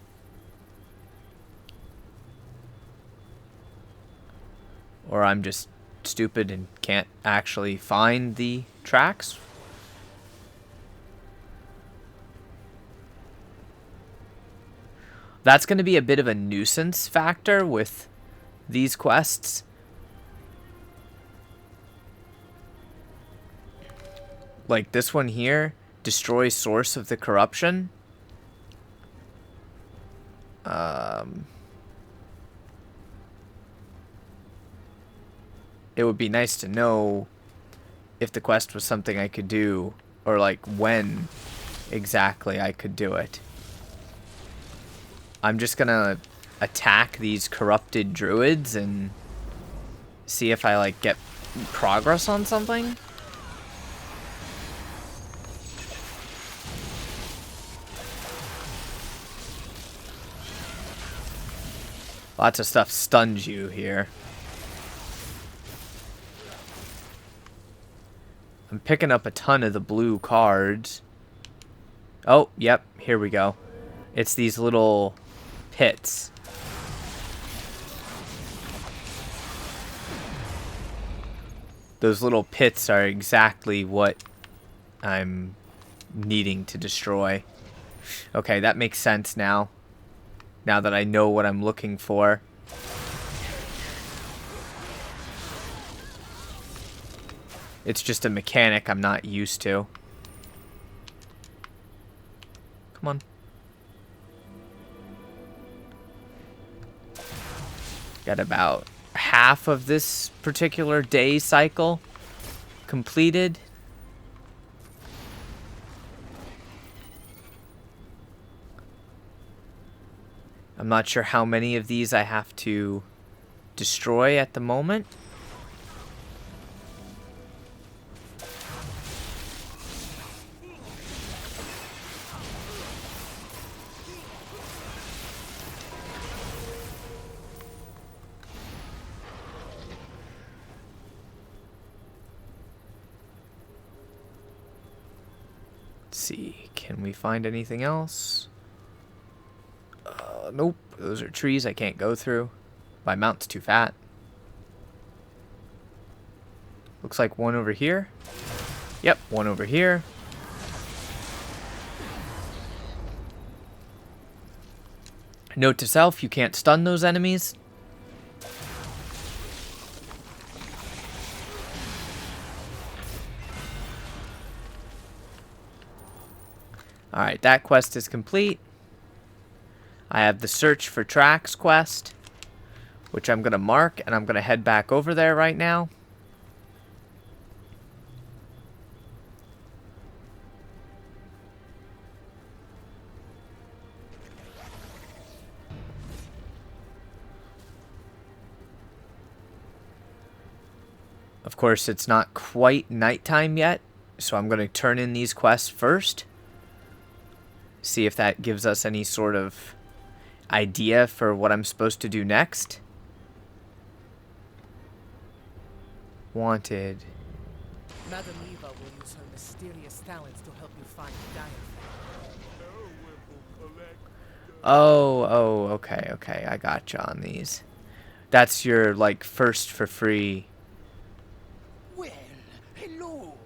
Or I'm just stupid and can't actually find the tracks. That's going to be a bit of a nuisance factor with these quests. Like this one here, destroy source of the corruption. It would be nice to know if the quest was something I could do, or like when exactly I could do it. I'm just gonna attack these corrupted druids and see if I like get progress on something. Lots of stuff stuns you here. I'm picking up a ton of the blue cards. Oh, yep, here we go. It's these little pits. Those little pits are exactly what I'm needing to destroy. Okay, that makes sense now. Now that I know what I'm looking for. It's just a mechanic I'm not used to. Come on. Got about half of this particular day cycle completed. I'm not sure how many of these I have to destroy at the moment. See, can we find anything else? Nope, those are trees I can't go through. My mount's too fat. Looks like one over here. Yep, one over here. Note to self, you can't stun those enemies. Alright, that quest is complete. I have the search for tracks quest, which I'm going to mark, and I'm going to head back over there right now. Of course, it's not quite nighttime yet, so I'm going to turn in these quests first. See if that gives us any sort of idea for what I'm supposed to do next. Wanted. Madam Eva will use talents to help you find Dire. Oh, okay, I gotcha on these. That's your, like, first for free. Well, hello.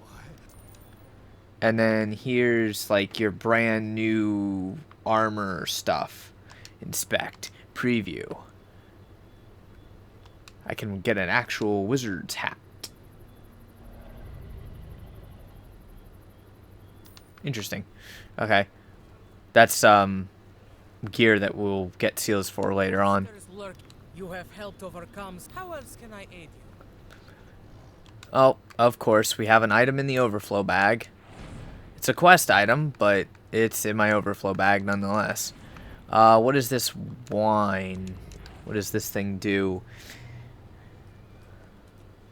And then here's, like, your brand new armor stuff. Inspect. Preview. I can get an actual wizard's hat. Interesting. Okay. That's, gear that we'll get seals for later on. You have helped overcome. How else can I aid you? Oh, of course, we have an item in the overflow bag. It's a quest item, but it's in my overflow bag nonetheless. What is this wine? What does this thing do?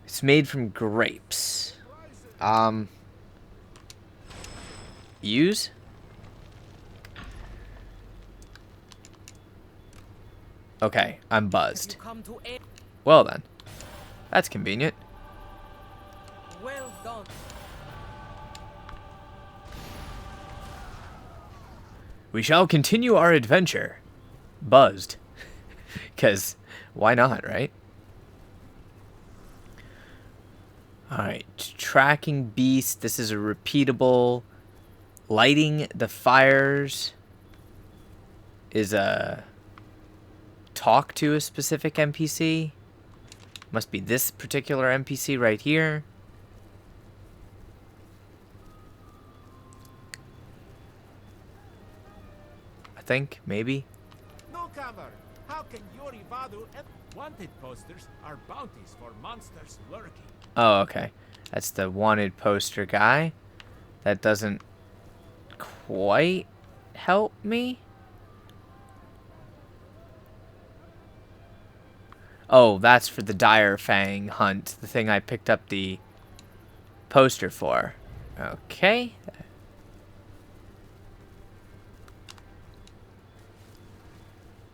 It's made from grapes. Use? Okay, I'm buzzed. Well then. That's convenient. Well done. We shall continue our adventure. Buzzed. Because, why not, right? Alright, tracking beast. This is a repeatable. Lighting the fires is a talk to a specific NPC. Must be this particular NPC right here. I think, maybe. No cover. How can Yori Vadu wanted posters are bounties for monsters lurking? Oh, okay. That's the wanted poster guy. That doesn't quite help me. Oh, that's for the Dire Fang hunt. The thing I picked up the poster for. Okay.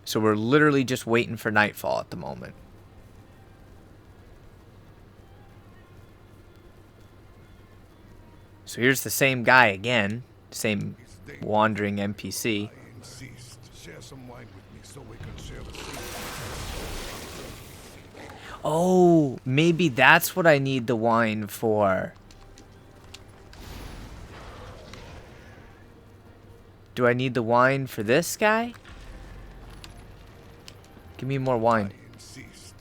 So we're literally just waiting for nightfall at the moment. So here's the same guy again. Same wandering NPC. I insist. Share some wine with me so we can share the secret. Oh, maybe that's what I need the wine for. Do I need the wine for this guy? Give me more wine. I insist.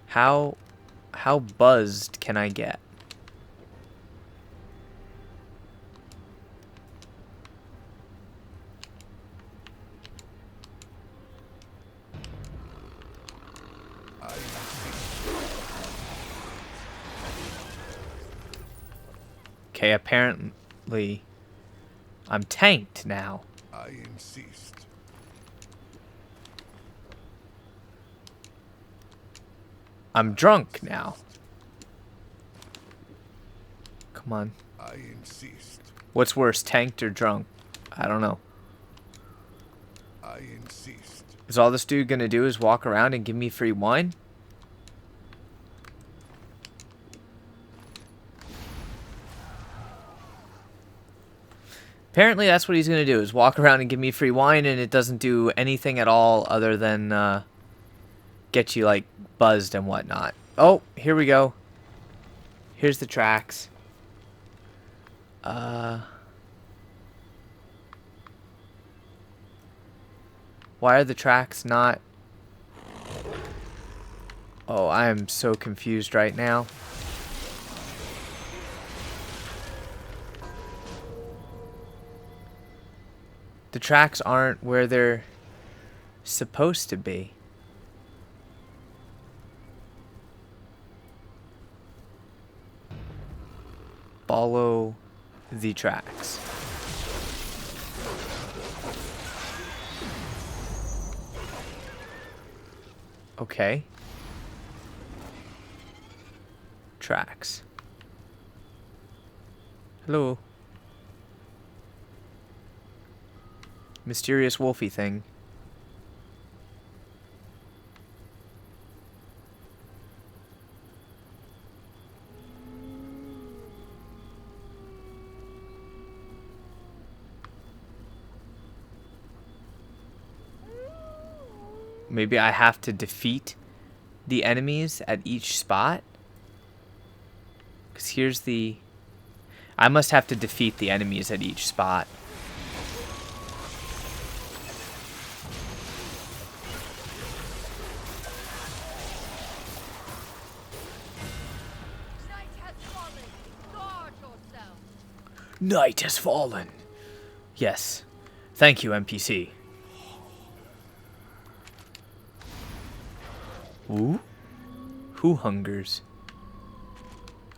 How buzzed can I get? Okay, apparently I'm tanked now. I insist. I'm drunk now. Come on. I insist. What's worse, tanked or drunk? I don't know. I insist. Is all this dude gonna do is walk around and give me free wine? Apparently that's what he's gonna do, is walk around and give me free wine, and it doesn't do anything at all other than get you, like, buzzed and whatnot. Oh, here we go. Here's the tracks. Why are the tracks not... Oh, I am so confused right now. The tracks aren't where they're supposed to be. Follow the tracks. Okay. Tracks. Hello. Mysterious wolfy thing. maybe I have to defeat the enemies at each spot. Because here's the... I must have to defeat the enemies at each spot. Night has fallen. Yes. Thank you, NPC. Ooh? Who hungers?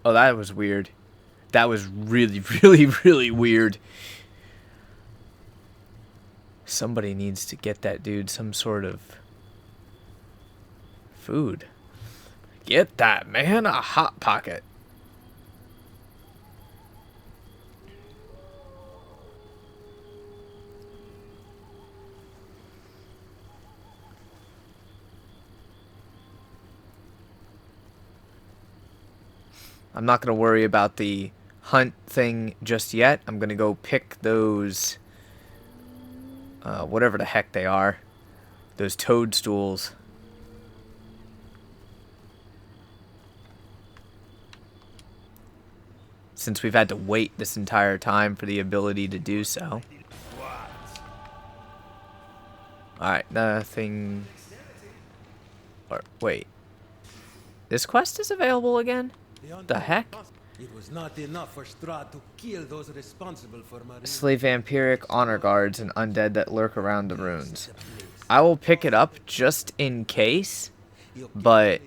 Oh, that was weird. That was really, really, really weird. Somebody needs to get that dude some sort of food. Get that man a Hot Pocket. I'm not going to worry about the hunt thing just yet. I'm going to go pick those, whatever the heck they are, those toadstools. Since we've had to wait this entire time for the ability to do so. Alright, nothing... Or, wait. This quest is available again? The heck? It was not enough for Strad to kill those responsible for Marine. Slay vampiric honor guards and undead that lurk around the ruins. I will pick it up just in case, but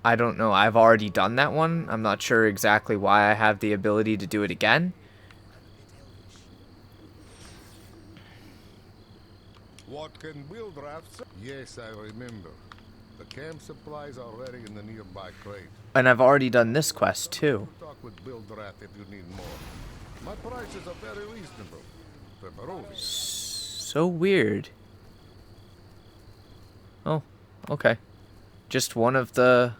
I don't know. I've already done that one. I'm not sure exactly why I have the ability to do it again. What can Wildraff say? Yes, I remember. The camp supplies are ready in the nearby crate. And I've already done this quest too. Talk with Wildraff if you need more. My prices are very reasonable. For Barovia. So weird. Oh, okay. Just one of the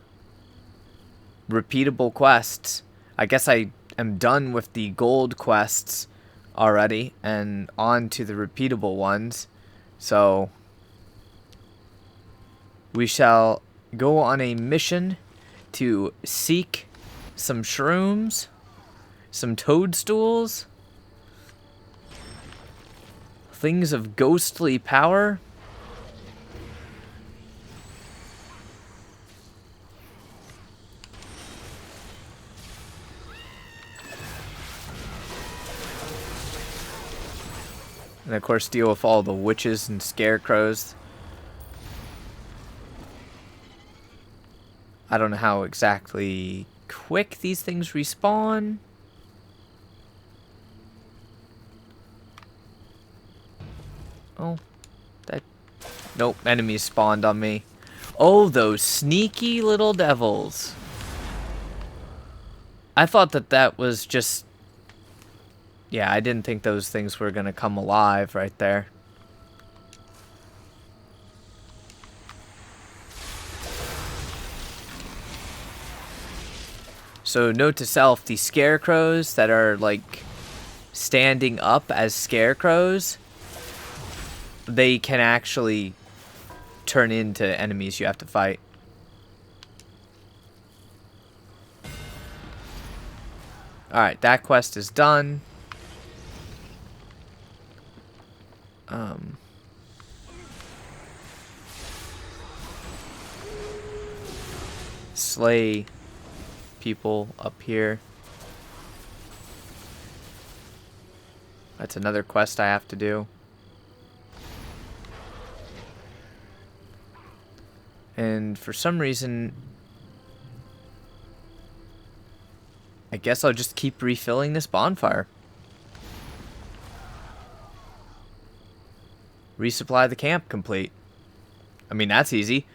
repeatable quests. I guess I am done with the gold quests already and on to the repeatable ones. So we shall go on a mission to seek some shrooms, some toadstools, things of ghostly power. And of course deal with all the witches and scarecrows. I don't know how exactly quick these things respawn. Oh, that... Nope, enemies spawned on me. Oh, those sneaky little devils. I thought that that was just... Yeah, I didn't think those things were gonna come alive right there. So note to self, the scarecrows that are like standing up as scarecrows, they can actually turn into enemies you have to fight. Alright, that quest is done. Slay people up here. That's another quest I have to do. And for some reason, I guess I'll just keep refilling this bonfire. Resupply the camp complete. I mean, that's easy.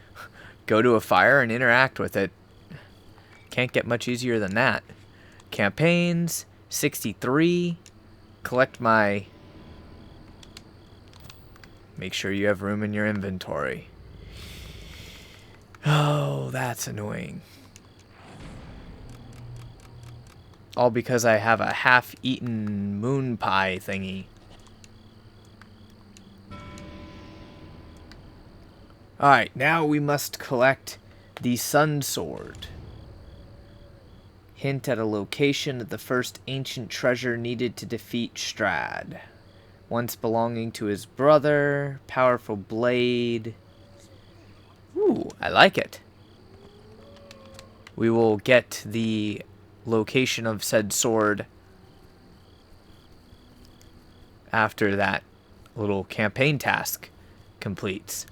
Go to a fire and interact with it. Can't get much easier than that. Campaigns, 63. Collect my... Make sure you have room in your inventory. Oh, that's annoying. All because I have a half-eaten moon pie thingy. Alright, now we must collect the Sun Sword. Hint at a location of the first ancient treasure needed to defeat Strad. Once belonging to his brother. Powerful blade. Ooh, I like it. We will get the location of said sword after that little campaign task completes.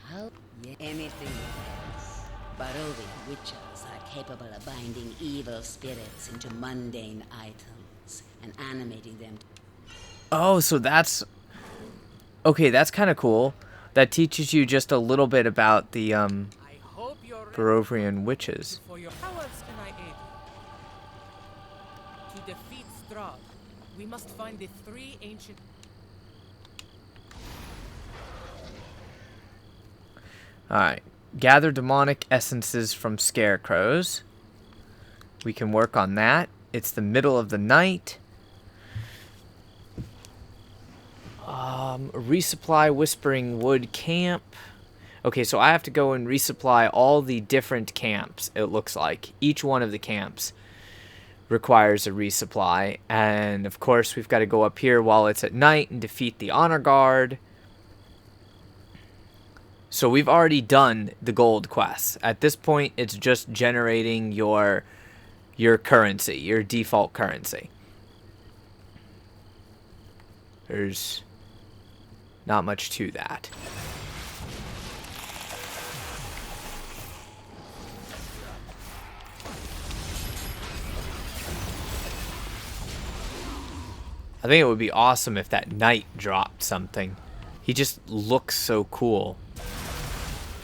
How? Yeah, anything else. Barovian witches are capable of binding evil spirits into mundane items and animating them. Oh, so that's... Okay, that's kind of cool. That teaches you just a little bit about the, I hope you're Barovian witches. for your... How else can I aid you? To defeat Strahd, we must find the 3 ancient... Alright. Gather demonic essences from scarecrows. We can work on that. It's the middle of the night. Resupply Whispering Wood Camp. Okay, so I have to go and resupply all the different camps, it looks like. Each one of the camps requires a resupply. And, of course, we've got to go up here while it's at night and defeat the Honor Guard. So we've already done the gold quests. At this point, it's just generating your currency, your default currency. There's not much to that. I think it would be awesome if that knight dropped something. He just looks so cool.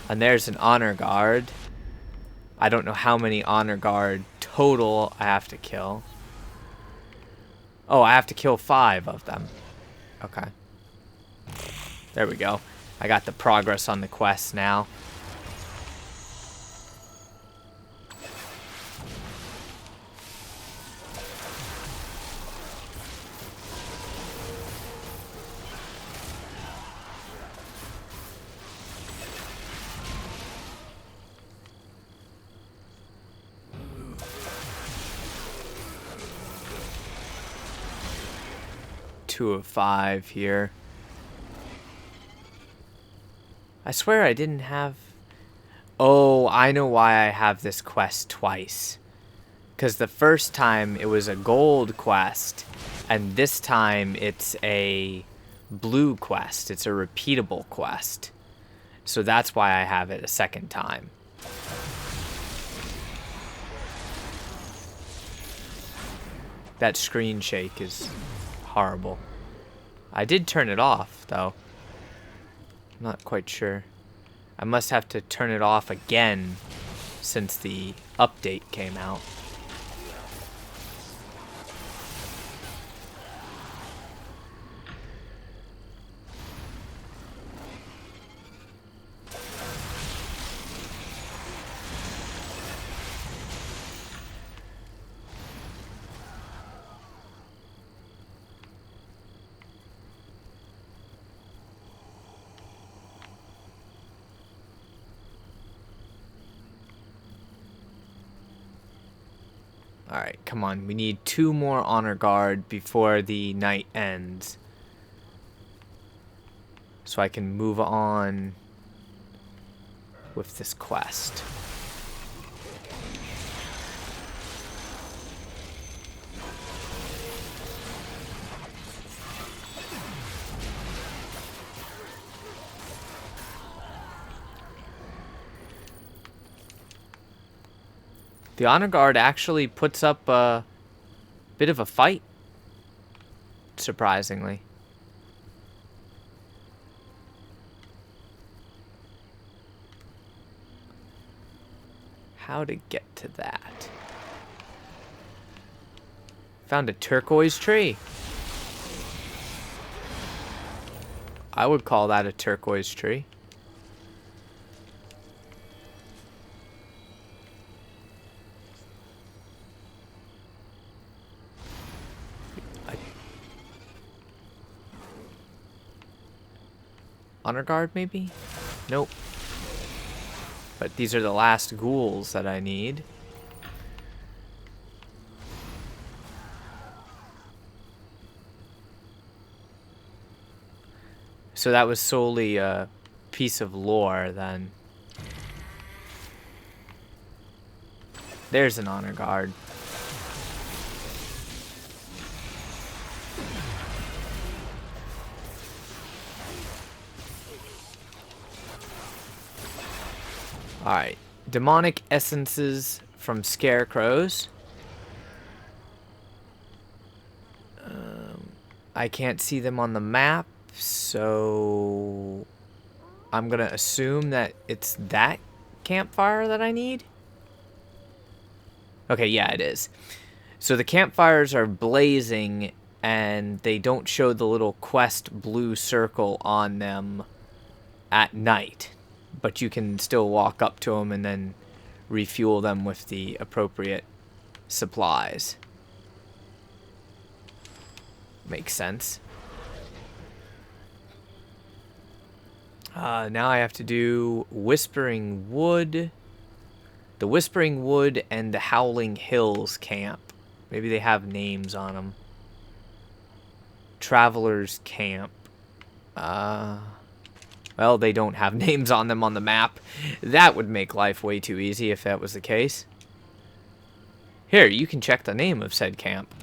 And there's an honor guard. I don't know how many honor guard total I have to kill. Oh, I have to kill 5 of them. Okay. There we go. I got the progress on the quest now. Two of 5 here. I swear I didn't have... Oh, I know why I have this quest twice. Because the first time it was a gold quest, and this time it's a blue quest. It's a repeatable quest. So that's why I have it a second time. That screen shake is horrible. I did turn it off, though. I'm not quite sure. I must have to turn it off again since the update came out. Alright, come on. We need 2 more honor guard before the night ends. So I can move on with this quest. The honor guard actually puts up a bit of a fight, surprisingly. How to get to that? Found a turquoise tree. I would call that a turquoise tree. Honor Guard, maybe? Nope. But these are the last ghouls that I need. So that was solely a piece of lore, then. There's an Honor Guard. Alright. Demonic essences from scarecrows. I can't see them on the map, so I'm gonna assume that it's that campfire that I need. Okay, yeah, it is. So the campfires are blazing, and they don't show the little quest blue circle on them at night. But you can still walk up to them and then refuel them with the appropriate supplies. Makes sense. Now I have to do Whispering Wood. The Whispering Wood and the Howling Hills camp. Maybe they have names on them. Traveler's Camp. Well, they don't have names on them on the map. That would make life way too easy if that was the case. Here, you can check the name of said camp.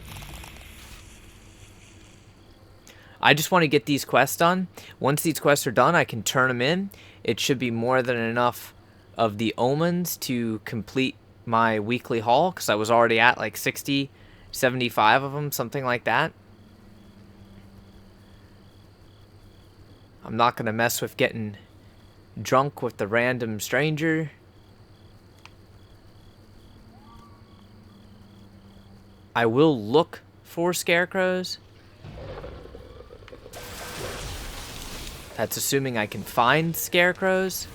I just want to get these quests done. Once these quests are done, I can turn them in. It should be more than enough of the omens to complete my weekly haul, because I was already at like 60, 75 of them, something like that. I'm not going to mess with getting drunk with the random stranger. I will look for scarecrows. That's assuming I can find scarecrows,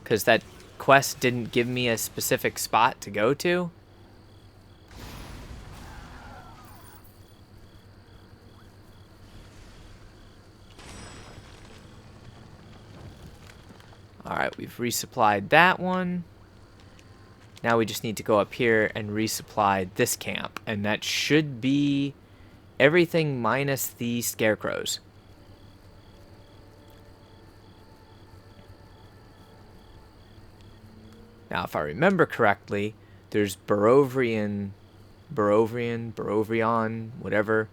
because that quest didn't give me a specific spot to go to. Alright, we've resupplied that one. Now we just need to go up here and resupply this camp. And that should be everything minus the scarecrows. Now, if I remember correctly, there's Barovian, whatever.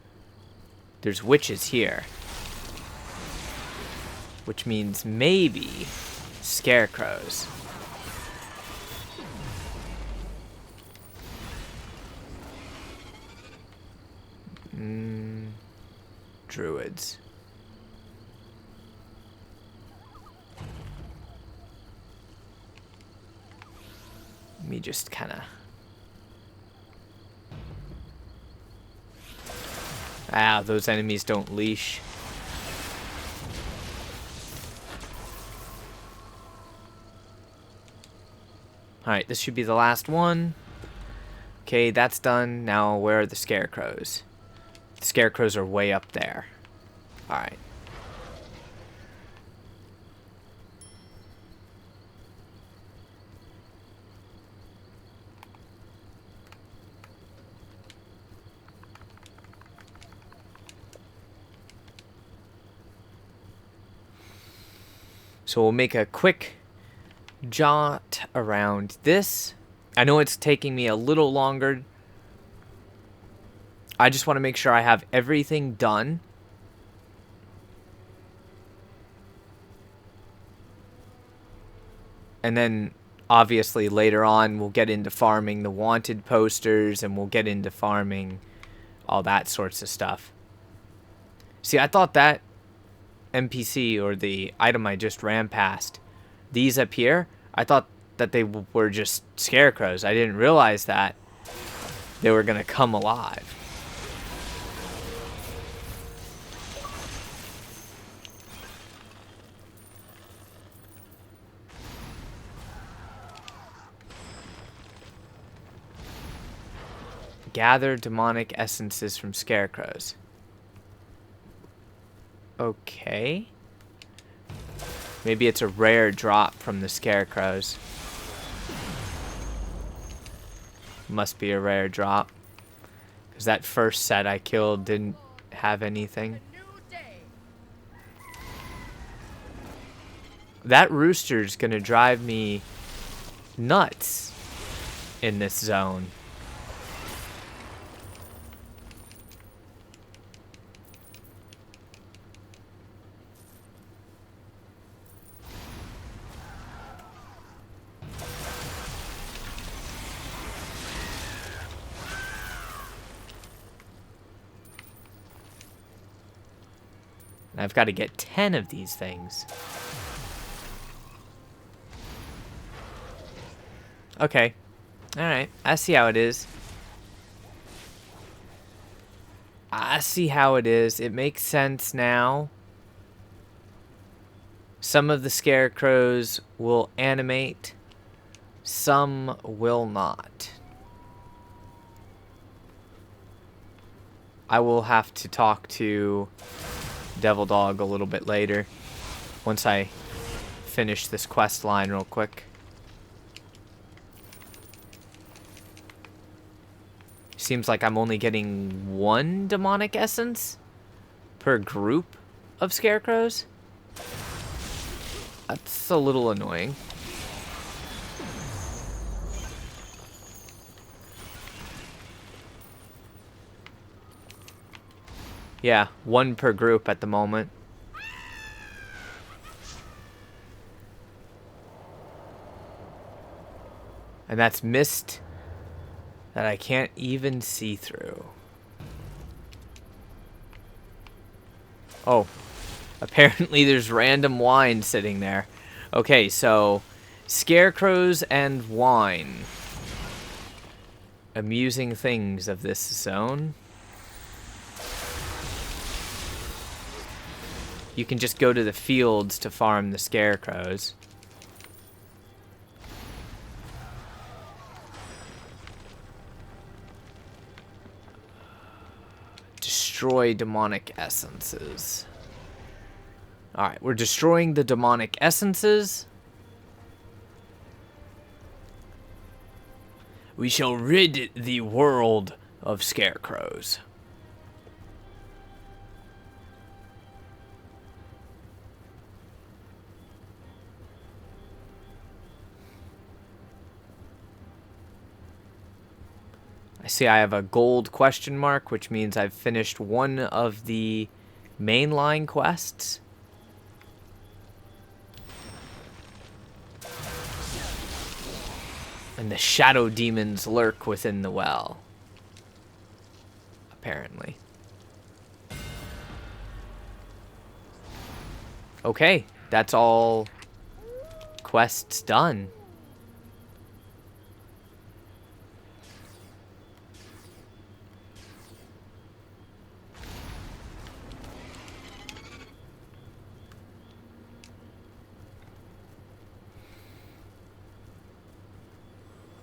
There's witches here. Which means maybe scarecrows. Druids. Let me just kind of... those enemies don't leash. Alright, this should be the last one. Okay, that's done. Now, where are the scarecrows? The scarecrows are way up there. Alright. So we'll make a quick jaunt around this. I know it's taking me a little longer. I just want to make sure I have everything done. And then, obviously, later on, we'll get into farming the wanted posters, and we'll get into farming all that sorts of stuff. See, I thought that NPC, or the item I just ran past, these up here, I thought that they were just scarecrows. I didn't realize that they were going to come alive. Gather demonic essences from scarecrows. Okay. Maybe it's a rare drop from the scarecrows. Must be a rare drop. Because that first set I killed didn't have anything. That rooster's gonna drive me nuts in this zone. And I've got to get 10 of these things. Okay. Alright. I see how it is. I see how it is. It makes sense now. Some of the scarecrows will animate. Some will not. I will have to talk to Devil Dog a little bit later. Once I finish this quest line real quick. Seems like I'm only getting one demonic essence per group of scarecrows. That's a little annoying. Yeah, one per group at the moment. And that's mist that I can't even see through. Oh, apparently there's random wine sitting there. Okay, so scarecrows and wine. Amusing things of this zone. You can just go to the fields to farm the scarecrows. Destroy demonic essences. Alright, we're destroying the demonic essences. We shall rid the world of scarecrows. I see I have a gold question mark, which means I've finished one of the mainline quests. And the shadow demons lurk within the well. Apparently. Okay, that's all quests done.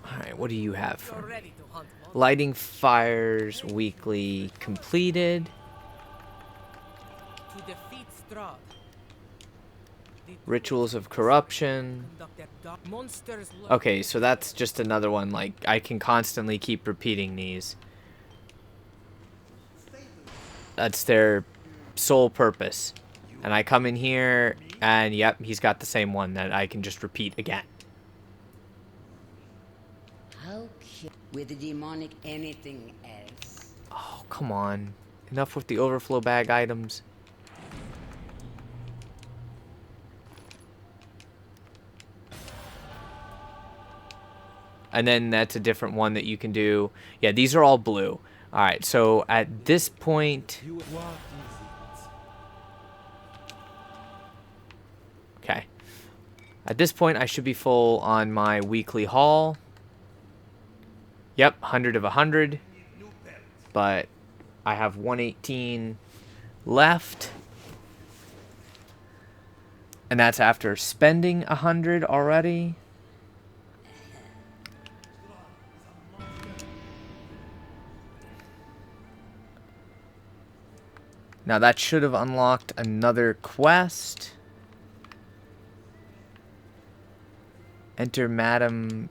Alright, what do you have for me? Lighting fires weekly completed. To defeat Strad. Rituals of corruption. Okay, so that's just another one. Like, I can constantly keep repeating these. That's their sole purpose. And I come in here, and yep, he's got the same one that I can just repeat again. How cute. With the demonic anything else? Oh, come on. Enough with the overflow bag items. And then that's a different one that you can do. Yeah, these are all blue. Alright, so at this point... Okay. At this point, I should be full on my weekly haul. Yep, 100 of 100. But I have 118 left. And that's after spending 100 already. Now that should have unlocked another quest. Enter Madame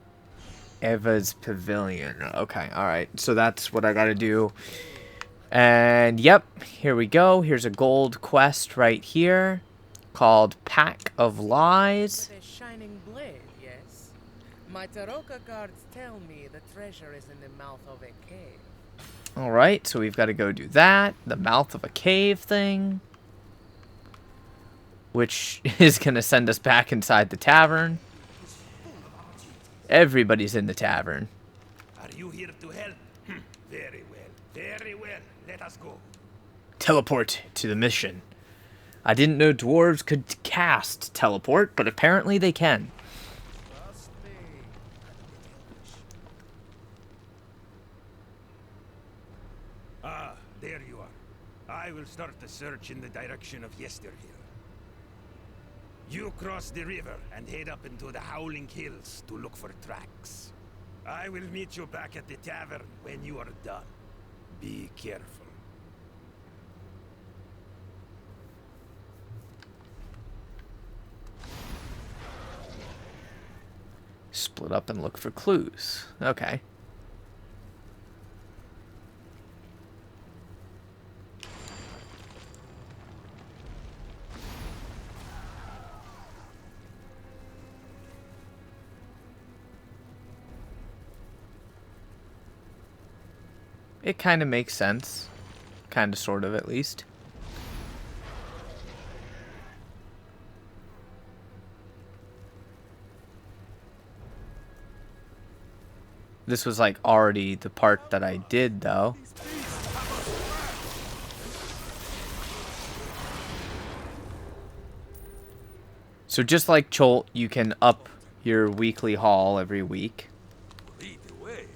Eva's pavilion. Okay, alright. So that's what I gotta do. And yep, here we go. Here's a gold quest right here called Pack of Lies. With a shining blade, yes? My Taroka guards tell me the treasure is in the mouth of a cave. Alright, so we've got to go do that. The mouth of a cave thing. Which is going to send us back inside the tavern. Everybody's in the tavern. Are you here to help? Very well. Very well. Let us go. Teleport to the mission. I didn't know dwarves could cast teleport, but apparently they can. Ah, there you are. I will start the search in the direction of yesteryear. You cross the river and head up into the Howling Hills to look for tracks. I will meet you back at the tavern when you are done. Be careful. Split up and look for clues. Okay. It kind of makes sense. Kind of, sort of, at least. This was like already the part that I did, though. So just like Cholt, you can up your weekly haul every week. Lead the way.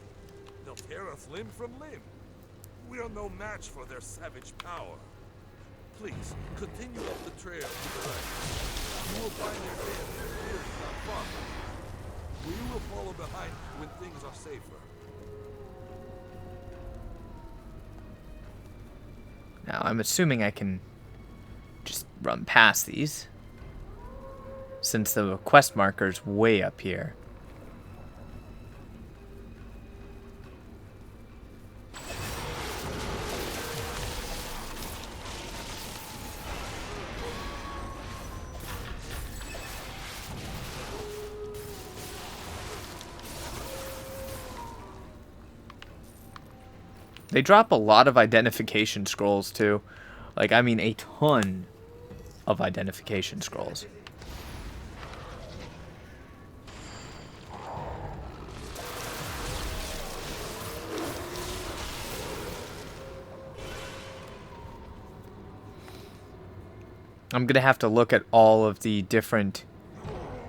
They'll tear us limb from limb. We are no match for their savage power. Please, continue up the trail to the right. You will find their camp. It is not far. We will follow behind when things are safer. Now, I'm assuming I can just run past these, since the quest marker's way up here. They drop a lot of identification scrolls, too. Like, I mean, a ton of identification scrolls. I'm going to have to look at all of the different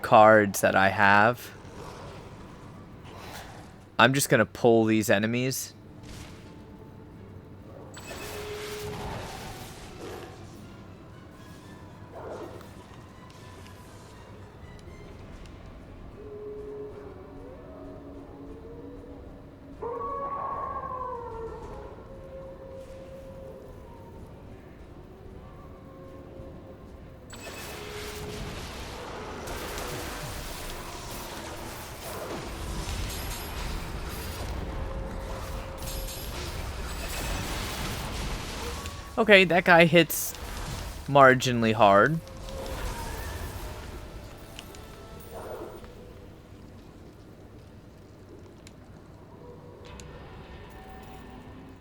cards that I have. I'm just going to pull these enemies. Okay, that guy hits marginally hard.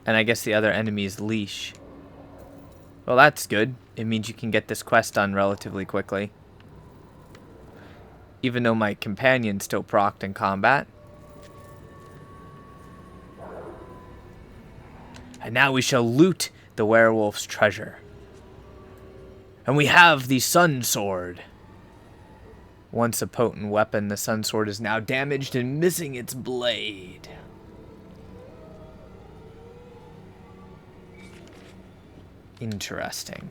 And I guess the other enemy is Leash. Well, that's good. It means you can get this quest done relatively quickly. Even though my companion's still procced in combat. And now we shall loot the werewolf's treasure. And we have the Sun Sword. Once a potent weapon, the Sun Sword is now damaged and missing its blade. Interesting.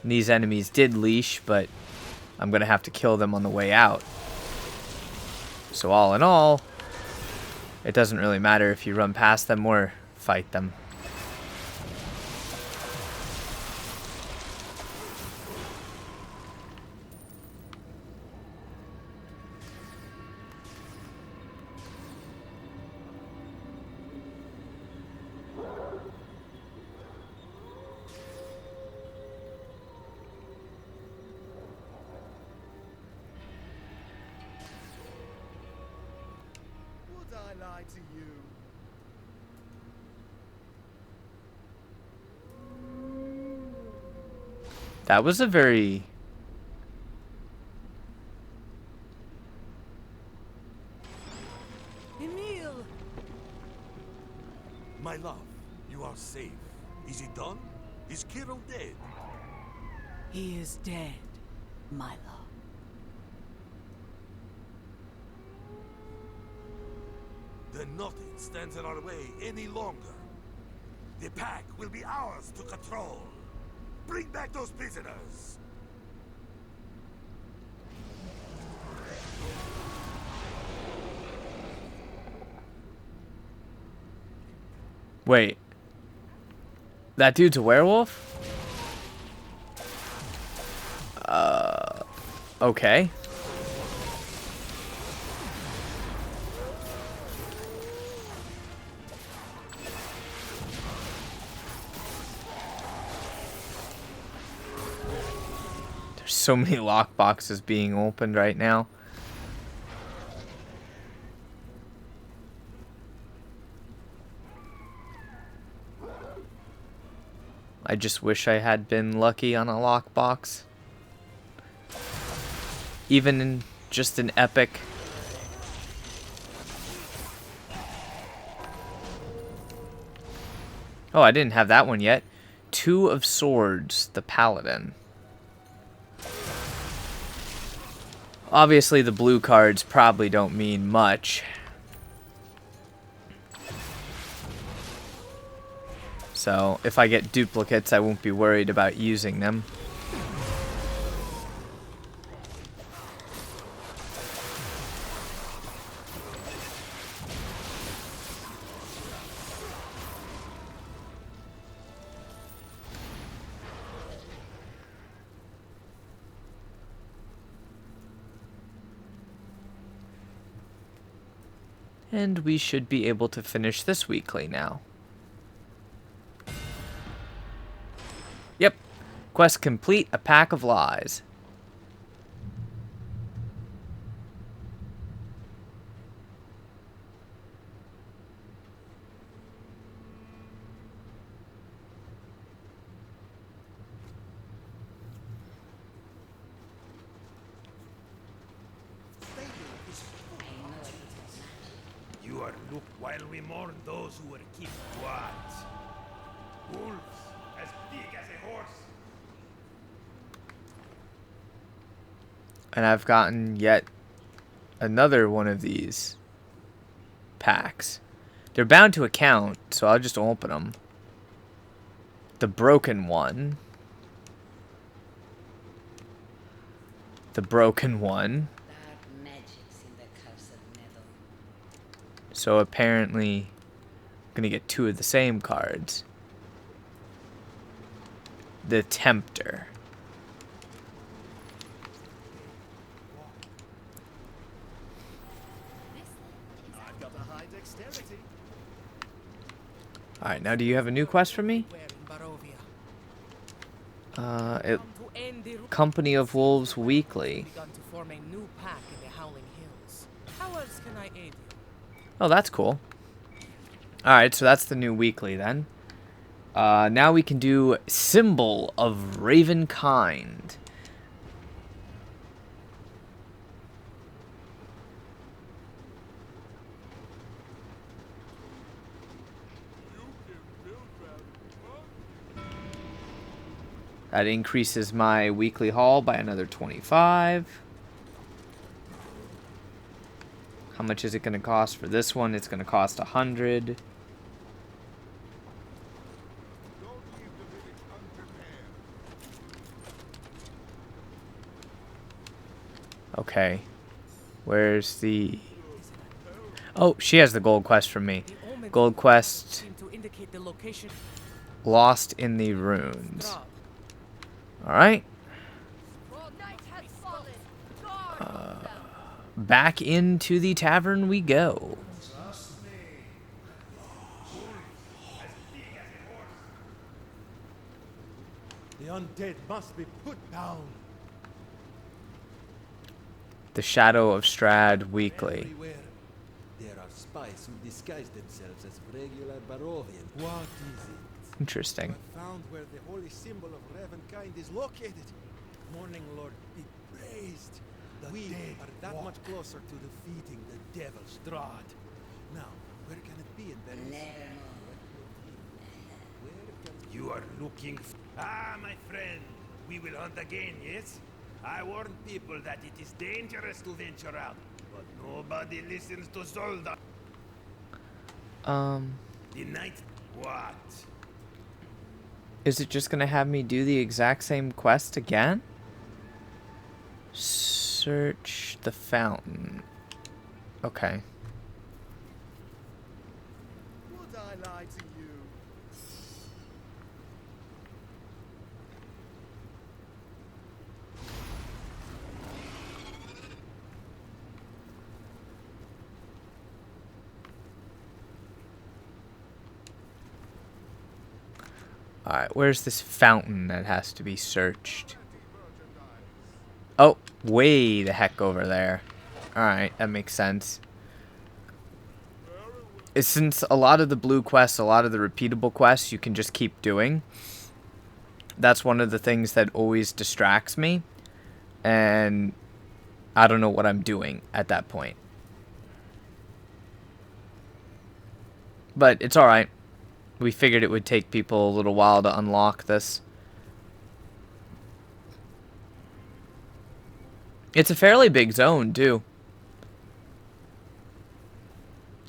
These enemies did leash, but I'm going to have to kill them on the way out. So all in all, it doesn't really matter if you run past them or fight them. Would I lie to you? That was a very... Emil! My love, you are safe. Is he done? Is Kiro dead? He is dead, my love. Then nothing stands in our way any longer. The pack will be ours to control. Bring back those prisoners! Wait. That dude's a werewolf? Okay. There's so many lockboxes being opened right now. I just wish I had been lucky on a lockbox. Even in just an epic. Oh, I didn't have that one yet. Two of Swords, the Paladin. Obviously, the blue cards probably don't mean much. So, if I get duplicates, I won't be worried about using them. And we should be able to finish this weekly now. Yep. Quest complete, a pack of lies. You are look while we mourn those who were kept dwarves. Wolves as big as a horse. And I've gotten yet another one of these packs. They're bound to account, so I'll just open them. The broken one. The broken one. So apparently, I'm gonna get two of the same cards. The Tempter. I've got a high dexterity. Alright, now do you have a new quest for me? Company of Wolves Weekly. Begun to form a new pack in the Howling Hills. How else can I aid you? Oh, that's cool. Alright, so that's the new weekly then. Now we can do Symbol of Ravenkind. That increases my weekly haul by another 25. How much is it going to cost for this one? It's going to cost 100. Okay. Where's the... Oh, she has the gold quest from me. Gold quest to indicate the location. Lost in the ruins. Strad. Alright. Night has fallen. Guard yourself. Back into the tavern we go. The undead must be put down. The Shadow of Strad Weekly. Everywhere there are spies who disguise themselves as regular Barovians. What is it? Interesting. I found where the holy symbol of Ravenkind is located. Morning Lord be praised. We are that much closer to defeating the devil Strad. Now, where can it be in Venice? You are looking my friend. We will hunt again, yes? I warn people that it is dangerous to venture out, but nobody listens to Zolda. The night... What? Is it just gonna have me do the exact same quest again? Search the fountain. Okay. Would I lie to you? Alright, where's this fountain that has to be searched? Oh, way the heck over there. Alright, that makes sense. Since a lot of the blue quests, a lot of the repeatable quests, you can just keep doing. That's one of the things that always distracts me. And I don't know what I'm doing at that point. But it's alright. We figured it would take people a little while to unlock this. It's a fairly big zone, too.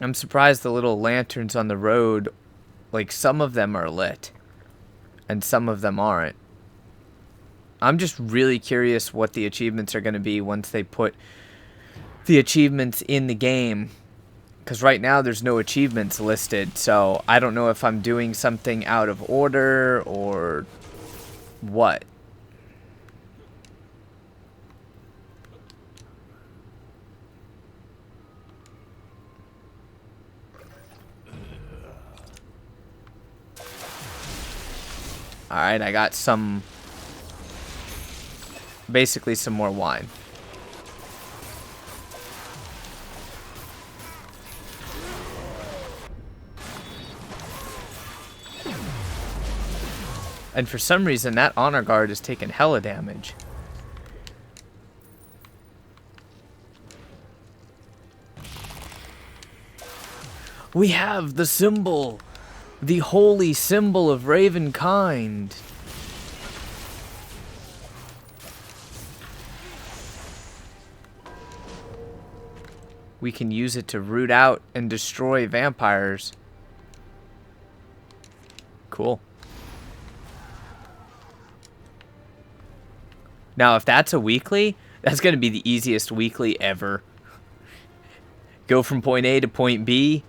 I'm surprised the little lanterns on the road, like, some of them are lit. And some of them aren't. I'm just really curious what the achievements are going to be once they put the achievements in the game. Because right now there's no achievements listed, so I don't know if I'm doing something out of order or what. Alright, I got some... basically some more wine. And for some reason, that honor guard has taken hella damage. We have the symbol. The holy symbol of Ravenkind. We can use it to root out and destroy vampires. Cool. Now, if that's a weekly, that's going to be the easiest weekly ever. Go from point A to point B,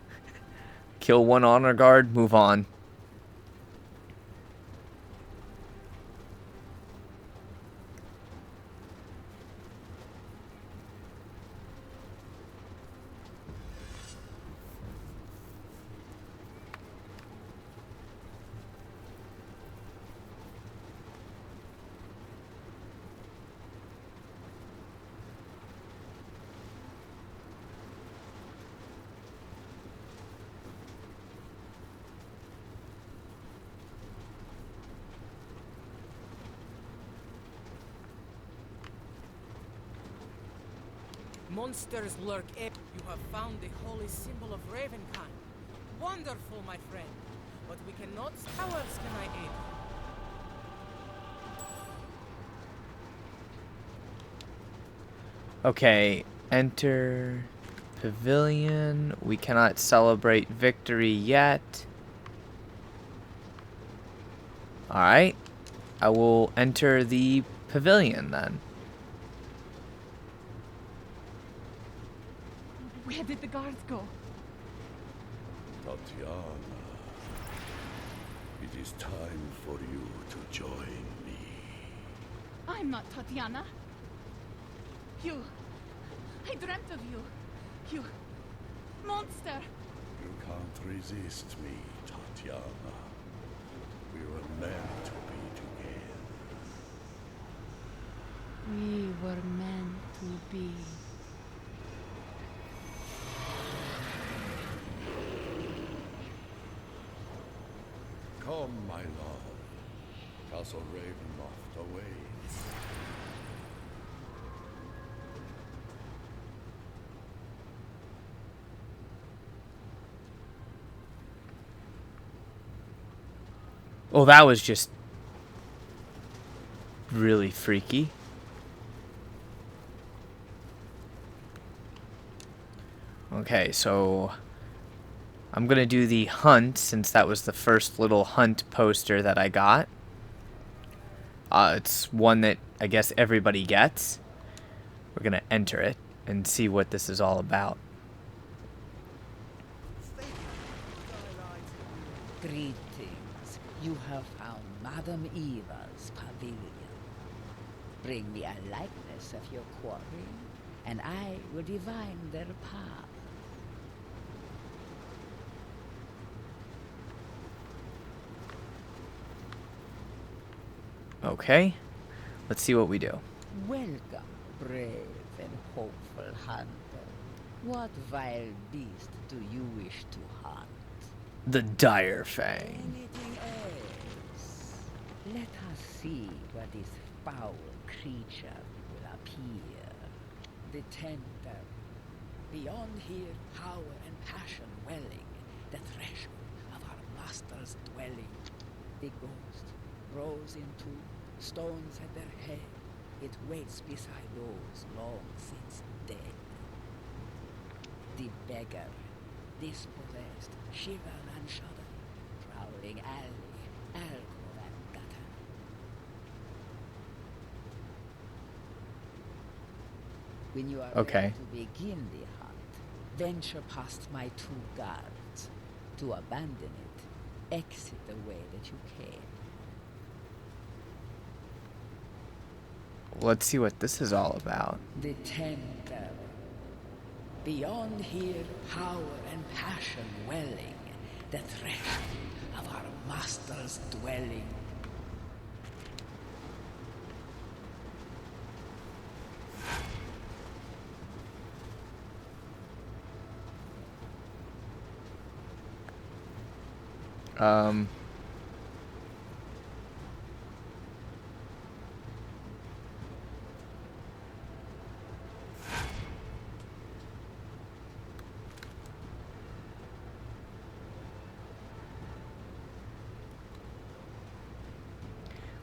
kill one honor guard, move on. Monsters lurk. You have found the holy symbol of Ravenkind. Wonderful, my friend. But we cannot. How else can I aid you? Okay, enter pavilion. We cannot celebrate victory yet. Alright. I will enter the pavilion then. Where did the guards go? Tatiana. It is time for you to join me. I'm not Tatiana. I dreamt of you. You... monster! You can't resist me, Tatiana. We were meant to be together. We were meant to be. Come, my love. Castle Raveloft awaits. Well, that was just really freaky. Okay, so I'm gonna do the hunt since that was the first little hunt poster that I got. It's one that I guess everybody gets. We're gonna enter it and see what this is all about. Greetings. You have found Madame Eva's pavilion. Bring me a likeness of your quarry, and I will divine their path. Okay, let's see what we do. Welcome, brave and hopeful hunter. What vile beast do you wish to hunt? The Dire Fang. Anything else? Let us see where this foul creature will appear. The tender, beyond here, power and passion welling, the threshold of our master's dwelling. The ghost rose into stones at their head. It waits beside those long since dead. The beggar, dispossessed, shiver and shudder, prowling alley, alcove and gutter. When you are ready to begin the hunt, venture past my 2 guards. To abandon it, exit the way that you came. Let's see what this is all about. The tender, beyond here, power and passion welling, the threshold of our master's dwelling.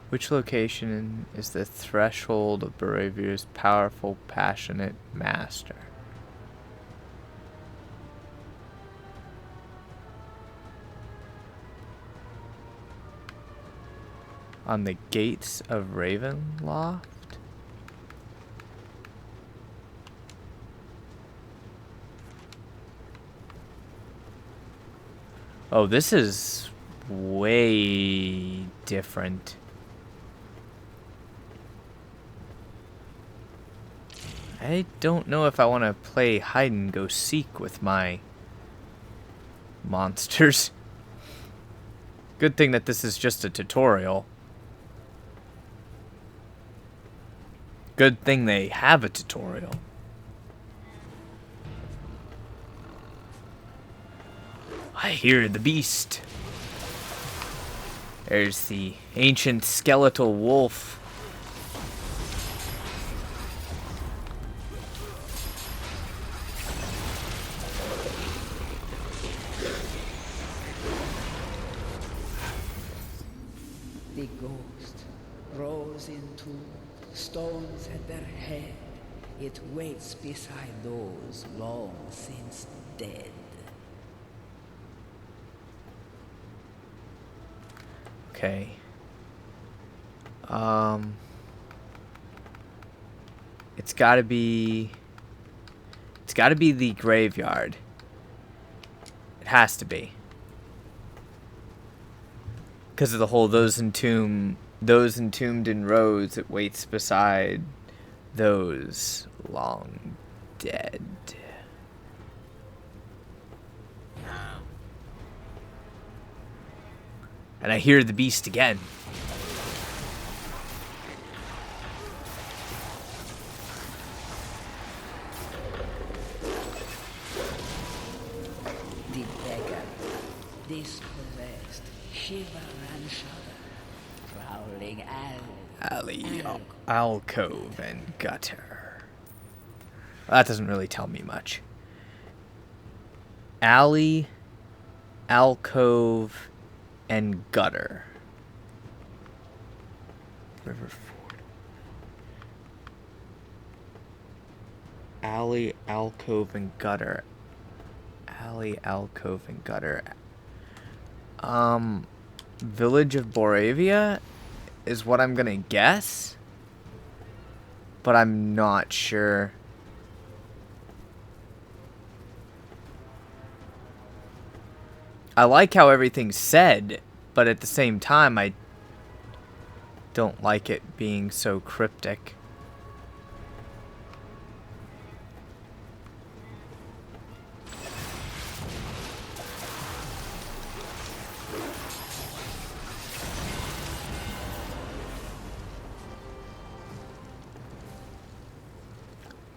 Which location is the threshold of Baravir's powerful, passionate master? On the gates of RavenLoft? Oh, this is way different. I don't know if I want to play hide and go seek with my monsters. Good thing that this is just a tutorial. Good thing they have a tutorial. I hear the beast. There's the ancient skeletal wolf. The ghost rose into stones at their head. It waits beside those long since dead. Okay. It's gotta be the graveyard. It has to be. Because of the whole those entombed in rows, it waits beside those long dead. And I hear the beast again. The beggar, dispossessed, shiver and shudder, prowling Alley, alcove, and gutter. That doesn't really tell me much. Alley, alcove, and gutter. River Ford. Alley, alcove, and gutter. Alley, alcove, and gutter. Village of Boravia is what I'm gonna guess, but I'm not sure. I like how everything's said, but at the same time, I don't like it being so cryptic.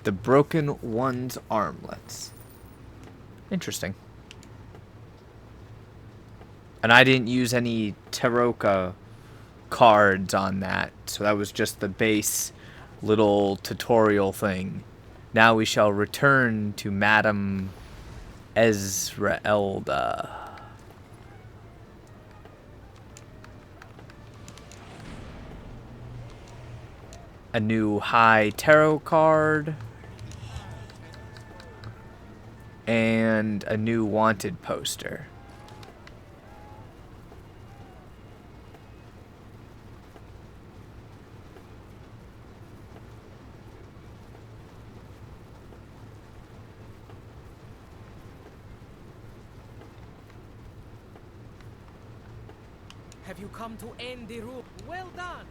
The Broken One's Armlets. Interesting. And I didn't use any Taroka cards on that, so that was just the base little tutorial thing. Now we shall return to Madame Ezraelda. A new high tarot card. And a new wanted poster. Have you come to end the rule? Well done.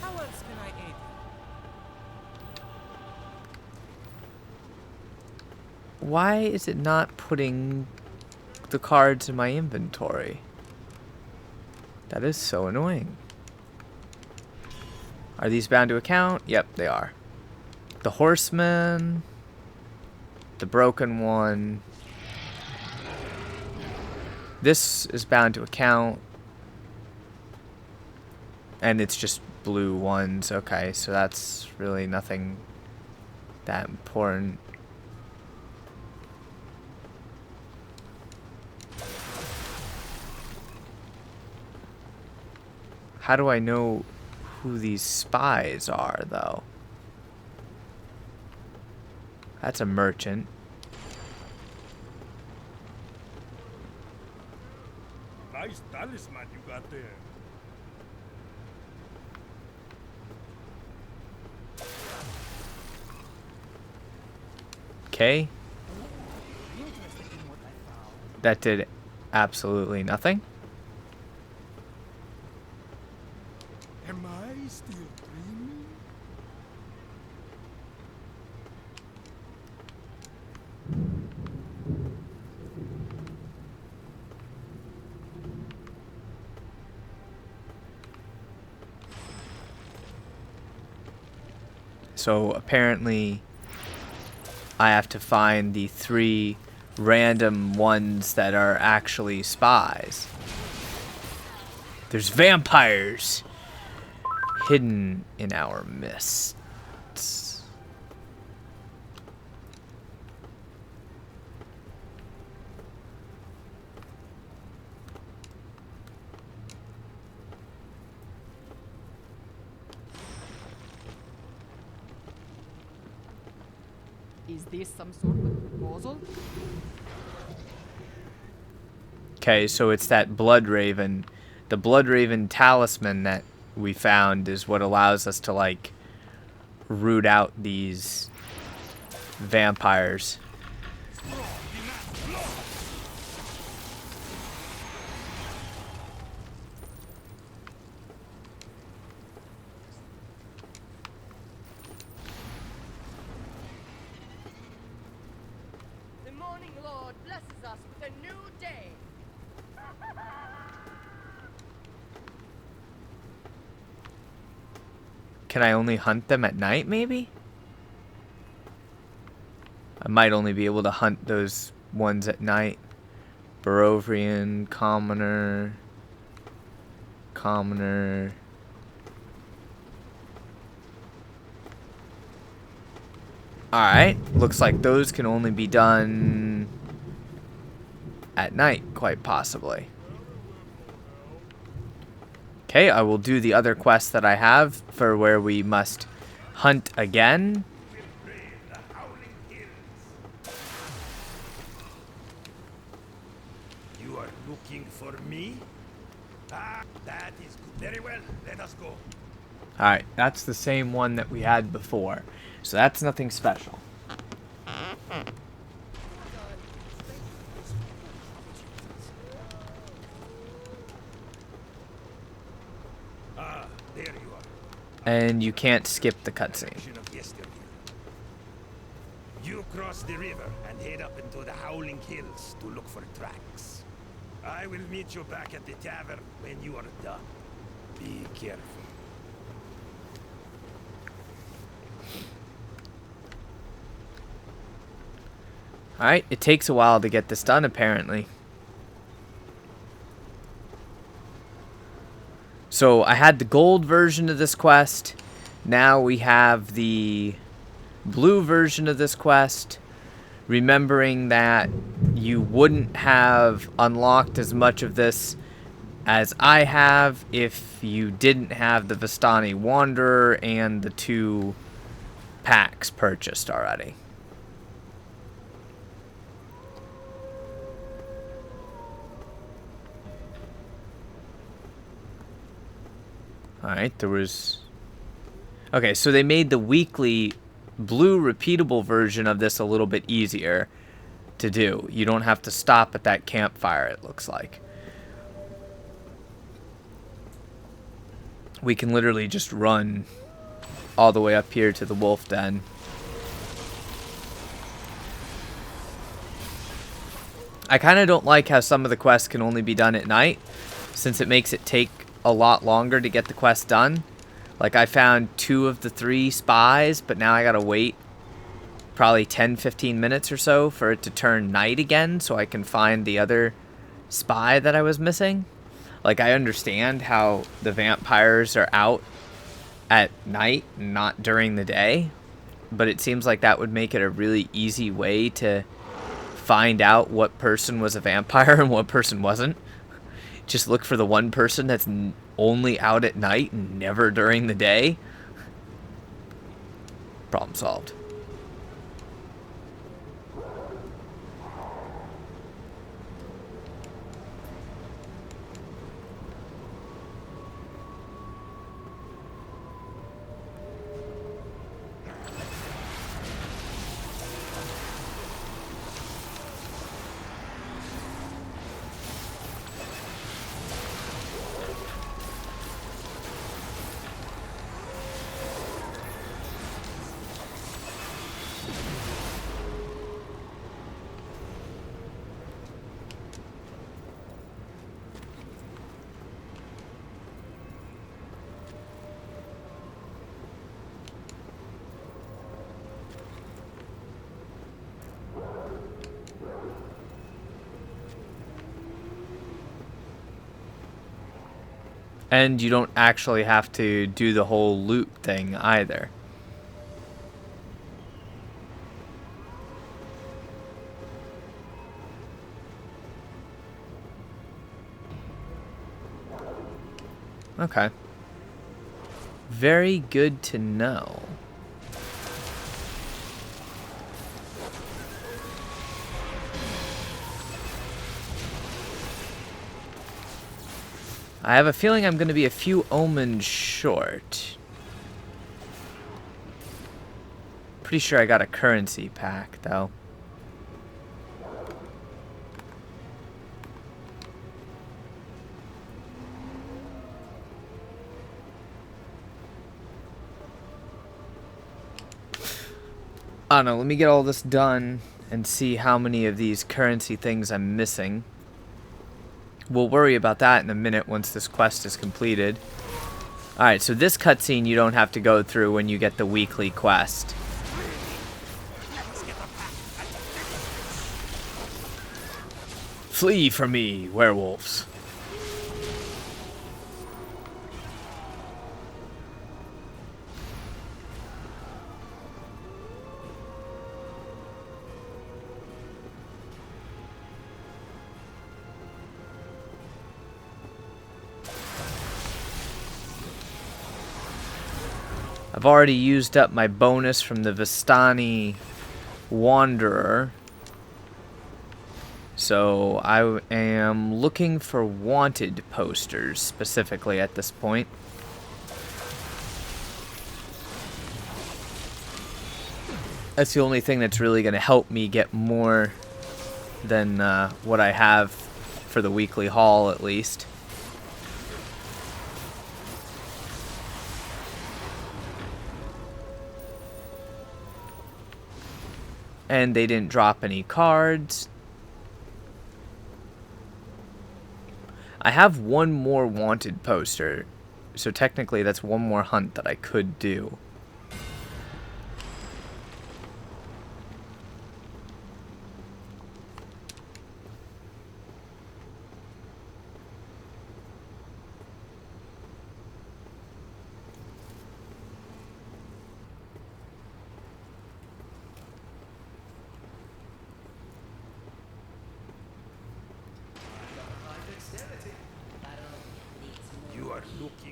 How else can I aid you? Why is it not putting the cards in my inventory? That is so annoying. Are these bound to account? Yep, they are. The Horseman. The Broken One. This is bound to account. And it's just blue ones. Okay, so that's really nothing that important. How do I know who these spies are, though? That's a merchant. Nice talisman you got there. Okay. That did absolutely nothing. Am I still dreaming? So apparently I have to find the 3 random ones that are actually spies. There's vampires hidden in our mists. Is this some sort of proposal? Okay, so it's that Blood Raven. The Blood Raven talisman that we found is what allows us to, like, root out these vampires. morning Lord blesses us with a new day. Can I only hunt them at night, maybe? I might only be able to hunt those ones at night. Barovrian, Commoner, Commoner. Alright, looks like those can only be done at night, quite possibly. Okay, I will do the other quest that I have for where we must hunt again. You are looking for me? Ah, that is good. Very well, let us go. Alright, that's the same one that we had before. So that's nothing special. Ah, there you are. And you can't skip the cutscene. You cross the river and head up into the Howling Hills to look for tracks. I will meet you back at the tavern when you are done. Be careful. Alright, it takes a while to get this done, apparently. So I had the gold version of this quest. Now we have the blue version of this quest. Remembering that you wouldn't have unlocked as much of this as I have if you didn't have the Vistani Wanderer and the 2 packs purchased already. Alright, there was... Okay, so they made the weekly blue repeatable version of this a little bit easier to do. You don't have to stop at that campfire, it looks like. We can literally just run all the way up here to the wolf den. I kind of don't like how some of the quests can only be done at night, since it makes it take a lot longer to get the quest done. Like, I found 2 of the 3 spies, but now I gotta wait probably 10-15 minutes or so for it to turn night again so I can find the other spy that I was missing. Like, I understand how the vampires are out at night, not during the day, but it seems like that would make it a really easy way to find out what person was a vampire and what person wasn't. Just look for the one person that's only out at night and never during the day. Problem solved. And you don't actually have to do the whole loot thing either. Okay. Very good to know. I have a feeling I'm going to be a few omens short. Pretty sure I got a currency pack, though. I don't know, let me get all this done, and see how many of these currency things I'm missing. We'll worry about that in a minute once this quest is completed. Alright, so this cutscene you don't have to go through when you get the weekly quest. Flee from me, werewolves. I've already used up my bonus from the Vistani Wanderer. So I am looking for wanted posters specifically at this point. That's the only thing that's really going to help me get more than what I have for the weekly haul, at least. And they didn't drop any cards. I have one more wanted poster, so technically that's one more hunt that I could do.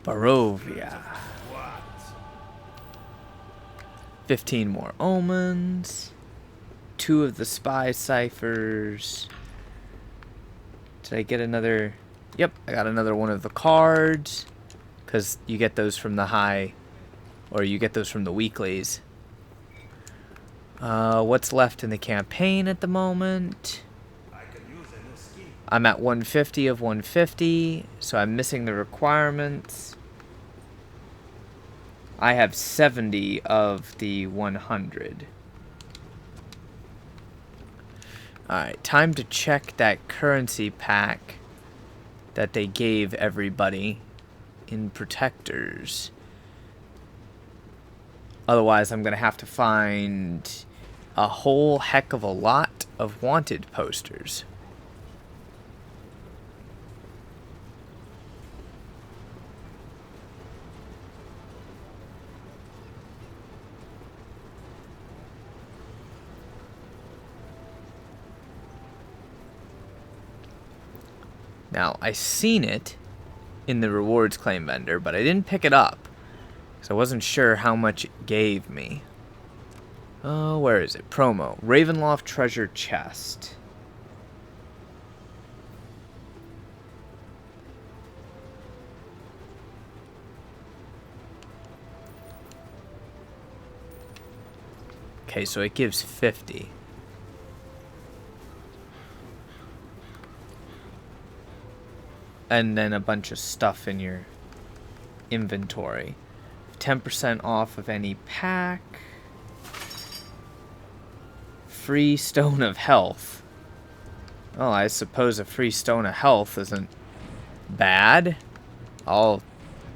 Barovia. 15 more omens. 2 of the spy ciphers. Did I get another? Yep, I got another one of the cards. Because you get those from the high, or you get those from the weeklies. What's left in the campaign at the moment? I'm at 150 of 150, so I'm missing the requirements. I have 70 of the 100. Alright, time to check that currency pack that they gave everybody in Protectors. Otherwise, I'm going to have to find a whole heck of a lot of wanted posters. Now, I seen it in the rewards claim vendor, but I didn't pick it up. So I wasn't sure how much it gave me. Oh, where is it? Promo. RavenLoft treasure chest. Okay, so it gives 50. And then a bunch of stuff in your inventory. 10% off of any pack. Free stone of health. Well, I suppose a free stone of health isn't bad. I'll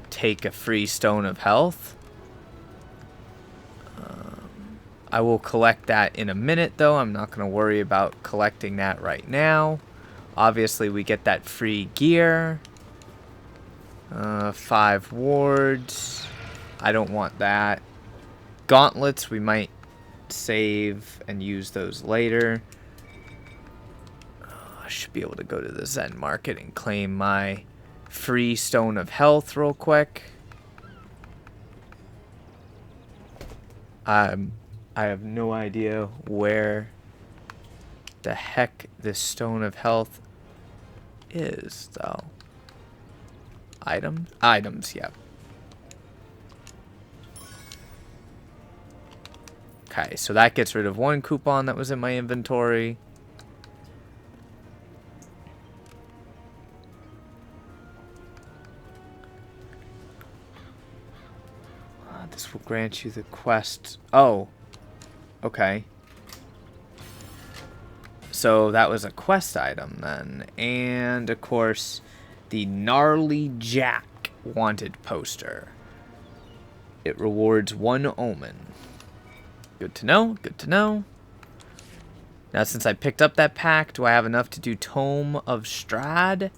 take a free stone of health. I will collect that in a minute, though. I'm not going to worry about collecting that right now. Obviously, we get that free gear. 5 wards. I don't want that. Gauntlets, we might save and use those later. I should be able to go to the Zen Market and claim my free Stone of Health real quick. I have no idea where the heck this Stone of Health is, though. Items, yep. Okay, so that gets rid of one coupon that was in my inventory. This will grant you the quest. Oh, okay. So that was a quest item then. And, of course, the Gnarly Jack wanted poster. It rewards 1 omen. Good to know, good to know. Now, since I picked up that pack, do I have enough to do Tome of Strad?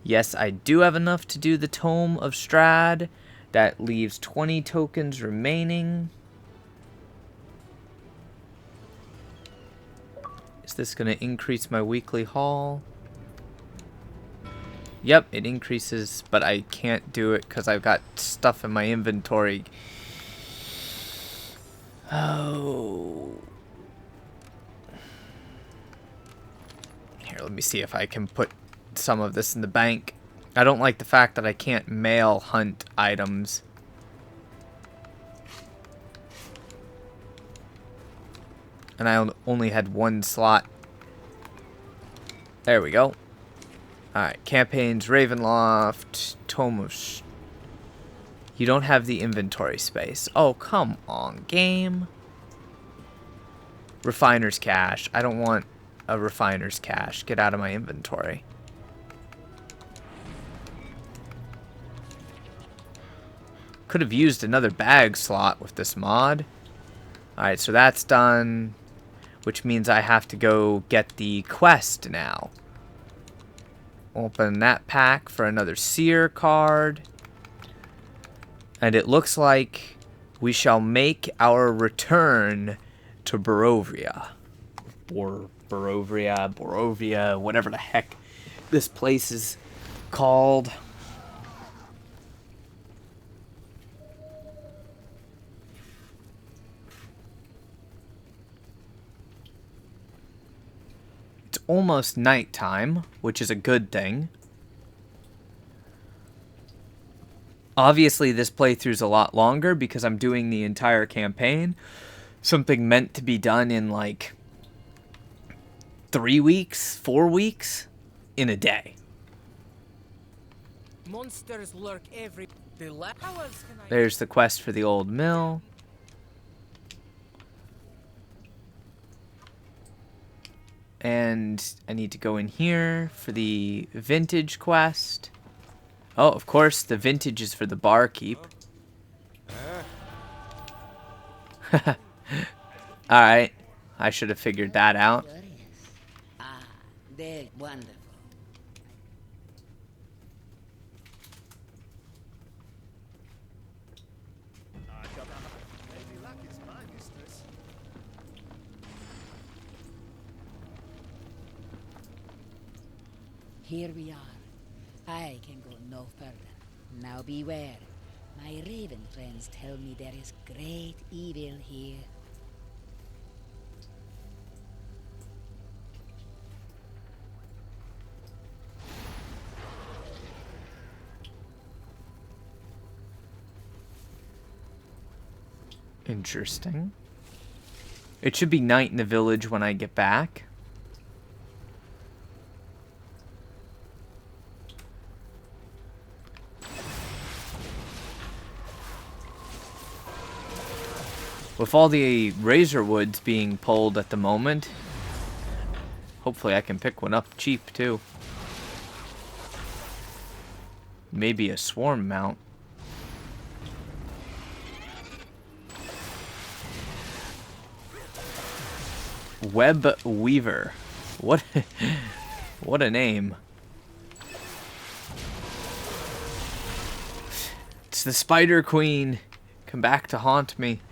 Yes, I do have enough to do the Tome of Strad. That leaves 20 tokens remaining. Is this going to increase my weekly haul? Yep, it increases, but I can't do it because I've got stuff in my inventory. Oh. Here, let me see if I can put some of this in the bank. I don't like the fact that I can't mail hunt items. And I only had 1 slot. There we go. Alright, campaigns, RavenLoft, Tome of... You don't have the inventory space. Oh, come on, game. Refiner's cache. I don't want a refiner's cache. Get out of my inventory. Could have used another bag slot with this mod. Alright, so that's done. Which means I have to go get the quest now. Open that pack for another seer card. And it looks like we shall make our return to Barovia. Or Borovia, whatever the heck this place is called. It's almost nighttime, which is a good thing. Obviously, this playthrough's a lot longer because I'm doing the entire campaign. Something meant to be done in like 3 weeks, 4 weeks, in a day. Monsters lurk every... How else can I... There's the quest for the old mill. And I need to go in here for the vintage quest. Oh, of course, the vintage is for the barkeep. Alright, I should have figured that out. Ah, they're wonderful. Here we are. I can go no further. Now beware. My raven friends tell me there is great evil here. Interesting. It should be night in the village when I get back. With all the razor woods being pulled at the moment, hopefully I can pick one up cheap too. Maybe a swarm mount. Web Weaver. What what a name. It's the Spider Queen. Come back to haunt me.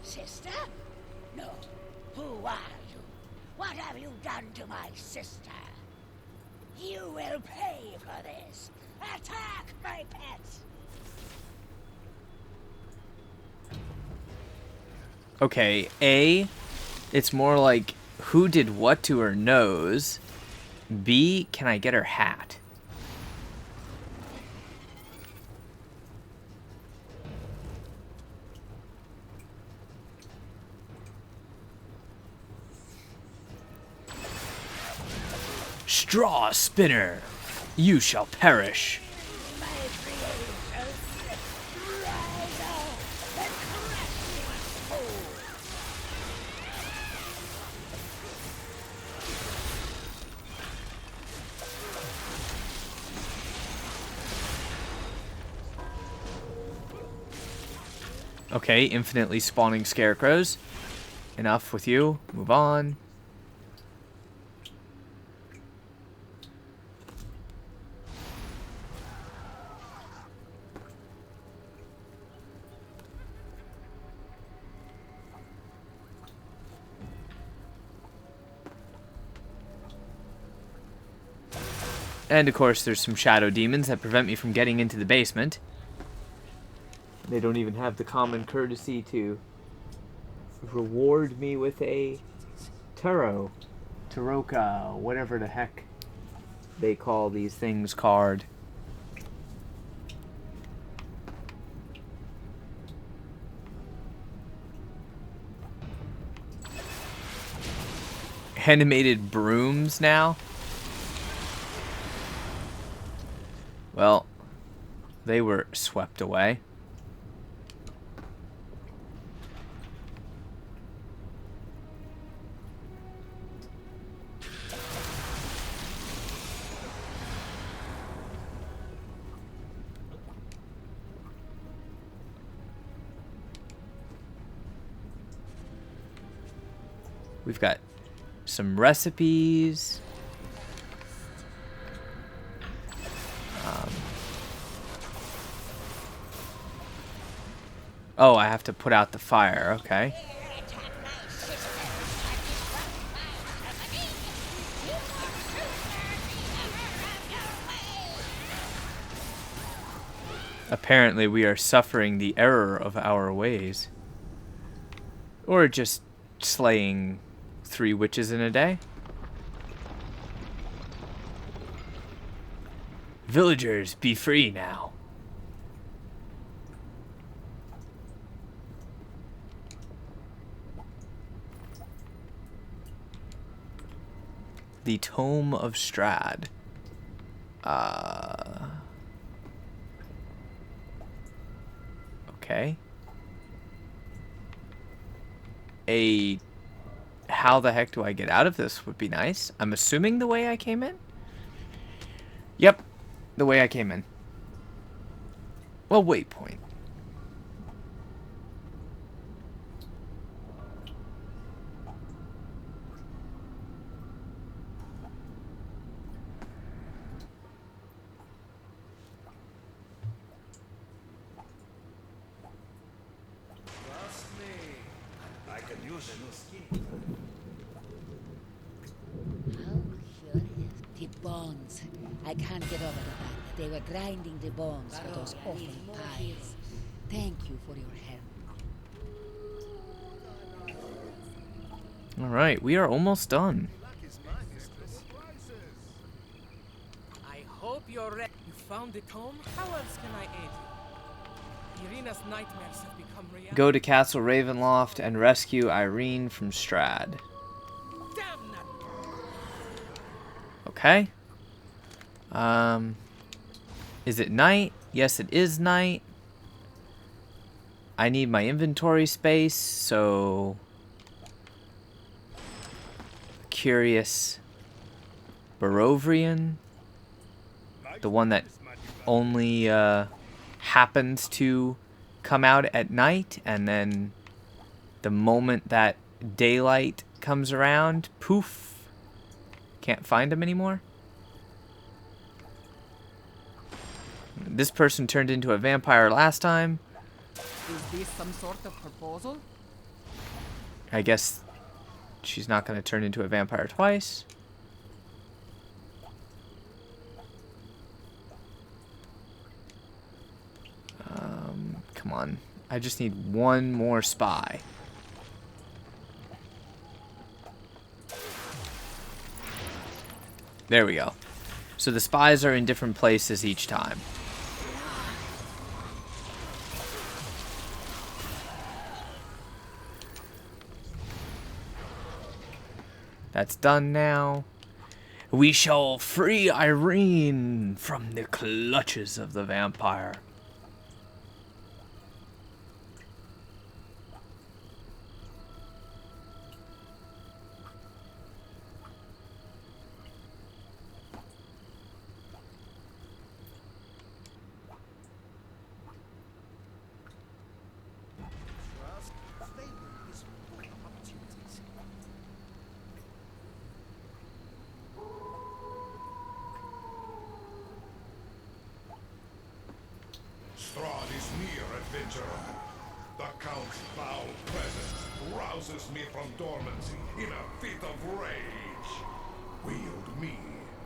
Sister? No. Who are you? What have you done to my sister? You will pay for this. Attack my pets! Okay, A, it's more like who did what to her nose. B, can I get her hat? Straw spinner, you shall perish. Okay, infinitely spawning scarecrows. Enough with you. Move on. And of course, there's some shadow demons that prevent me from getting into the basement. They don't even have the common courtesy to reward me with a Taroka, whatever the heck they call these things, card. Animated brooms now? Well, they were swept away. We've got some recipes. Oh, I have to put out the fire. Okay. Apparently, we are suffering the error of our ways. Or just slaying 3 witches in a day. Villagers, be free now. The Tome of Strad. Okay. How the heck do I get out of this would be nice. I'm assuming the way I came in? Yep, the way I came in. Well, waypoint. The bones. I can't get over the fact that they were grinding the bones for those awful pies. Thank you for your help. Alright, we are almost done. I hope you're ready. You found the tome? How else can I aid you? Irina's nightmares have become reality. Go to Castle Raveloft and rescue Irene from Strad. Damn that! Okay. Is it night? Yes, it is night. I need my inventory space, so... Curious Barovrian. The one that only happens to come out at night, and then the moment that daylight comes around, poof, can't find him anymore. This person turned into a vampire last time. Is this some sort of proposal? I guess she's not going to turn into a vampire twice. Come on. I just need one more spy. There we go. So the spies are in different places each time. That's done now. We shall free Irene from the clutches of the vampire. Strad is near, adventurer. The Count's foul presence rouses me from dormancy in a fit of rage. Wield me,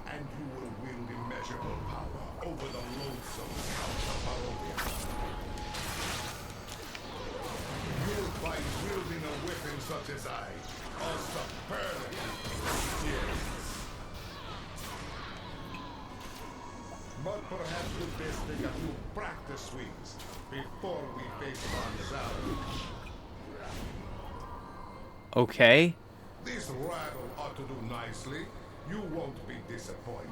and you will wield immeasurable power over the loathsome Count of Barovia. You'll find wielding a weapon such as I a superlative experience. But perhaps we'd best take a few practice swings before we face Von. Okay. This rattle ought to do nicely. You won't be disappointed.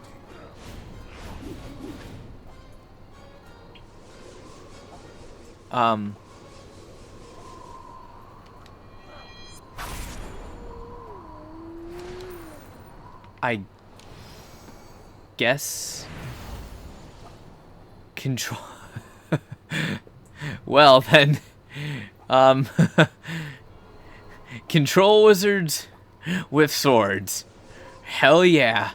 I guess control. Well then, control wizards with swords. Hell yeah.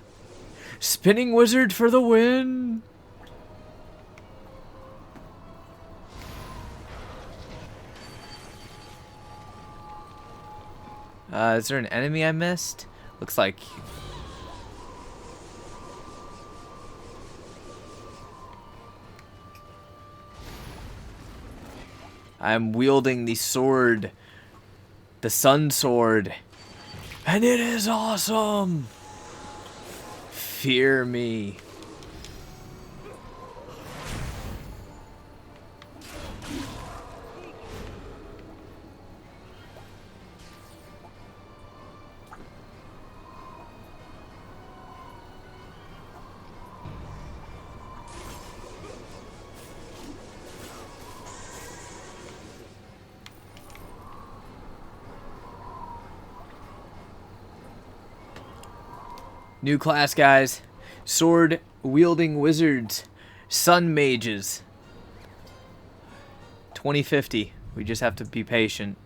Spinning wizard for the win. Is there an enemy I missed? Looks like... I'm wielding the sword. The sun sword. And it is awesome! Fear me. New class, guys. Sword wielding wizards. Sun mages. 2050. We just have to be patient.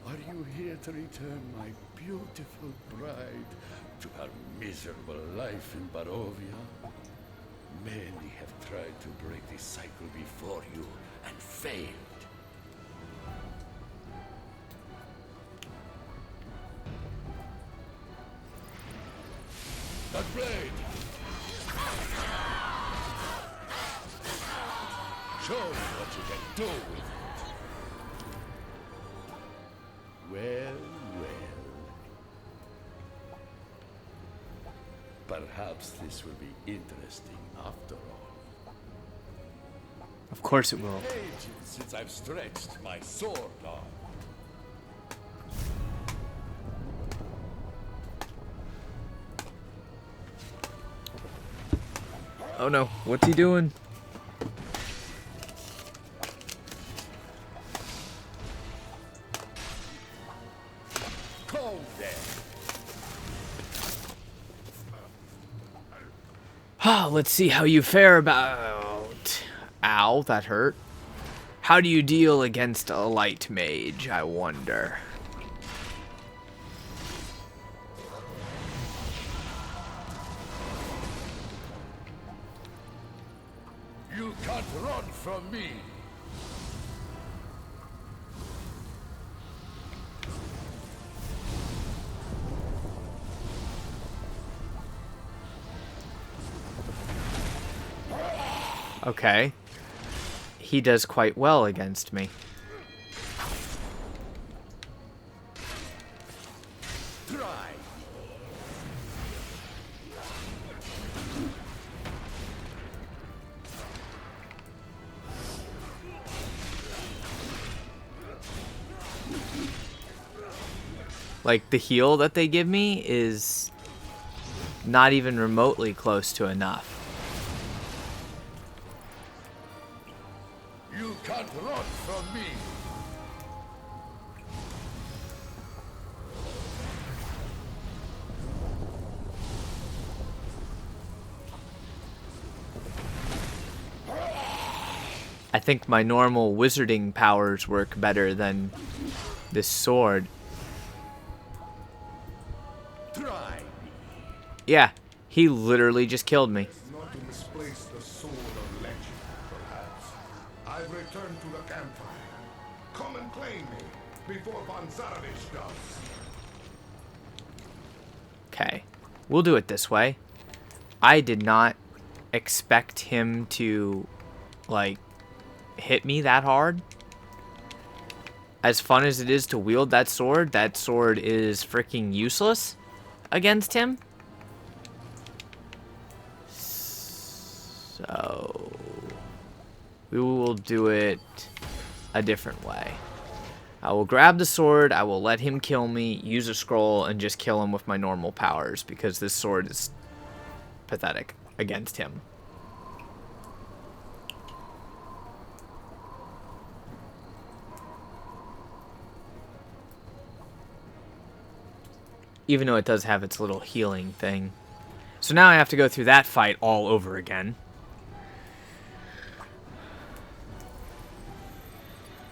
Are you here to return my beautiful bride to her miserable life in Barovia? Many have tried to break this cycle before you and failed. That blade! Show me what you can do with it. Well, well. Perhaps this will be interesting after all. Of course it will. Ages since I've stretched my sword arm. Oh no, what's he doing? Let's see how you fare about... Ow, that hurt. How do you deal against a light mage, I wonder? You can't run from me! Okay. He does quite well against me. Try. Like, the heal that they give me is not even remotely close to enough. You can't run from me. I think my normal wizarding powers work better than this sword. Try. Yeah, he literally just killed me. Not to misplace the sword of legend, perhaps. I've returned to the campfire. Come and claim me before Bonzarovich does. Okay, we'll do it this way. I did not expect him to, like, hit me that hard. As fun as it is to wield that sword is freaking useless against him. So we will do it a different way. I will grab the sword, I will let him kill me, use a scroll, and just kill him with my normal powers, because this sword is pathetic against him. Even though it does have its little healing thing. So now I have to go through that fight all over again.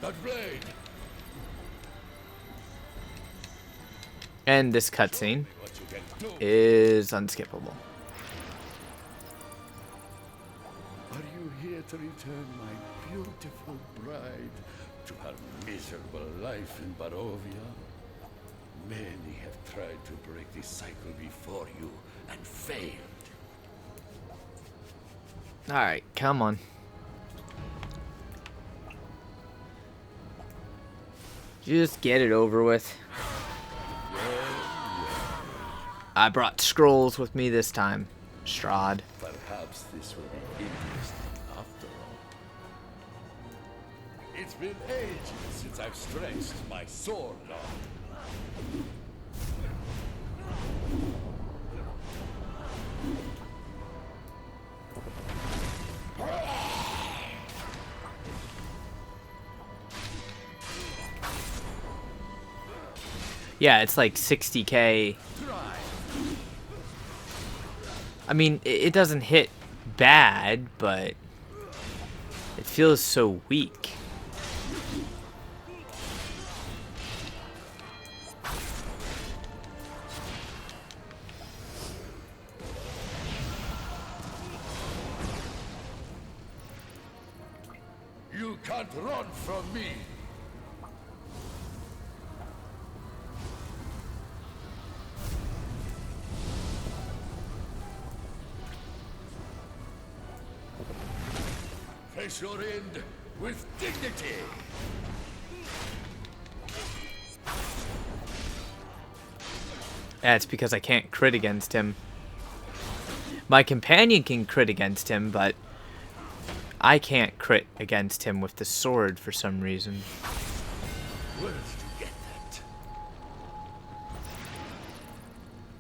That blade. And this cutscene is unskippable. Are you here to return my beautiful bride to her miserable life in Barovia? Many have tried to break this cycle before you and failed. Alright, come on. Just get it over with. I brought scrolls with me this time, Strad. Perhaps this will be interesting after all. It's been ages since I've stretched my sword arm. Yeah, it's like 60k. I mean, it doesn't hit bad, but it feels so weak. You can't run from me. Face your end with dignity. Yeah, it's because I can't crit against him. My companion can crit against him, but I can't crit against him with the sword for some reason. Where did you get that?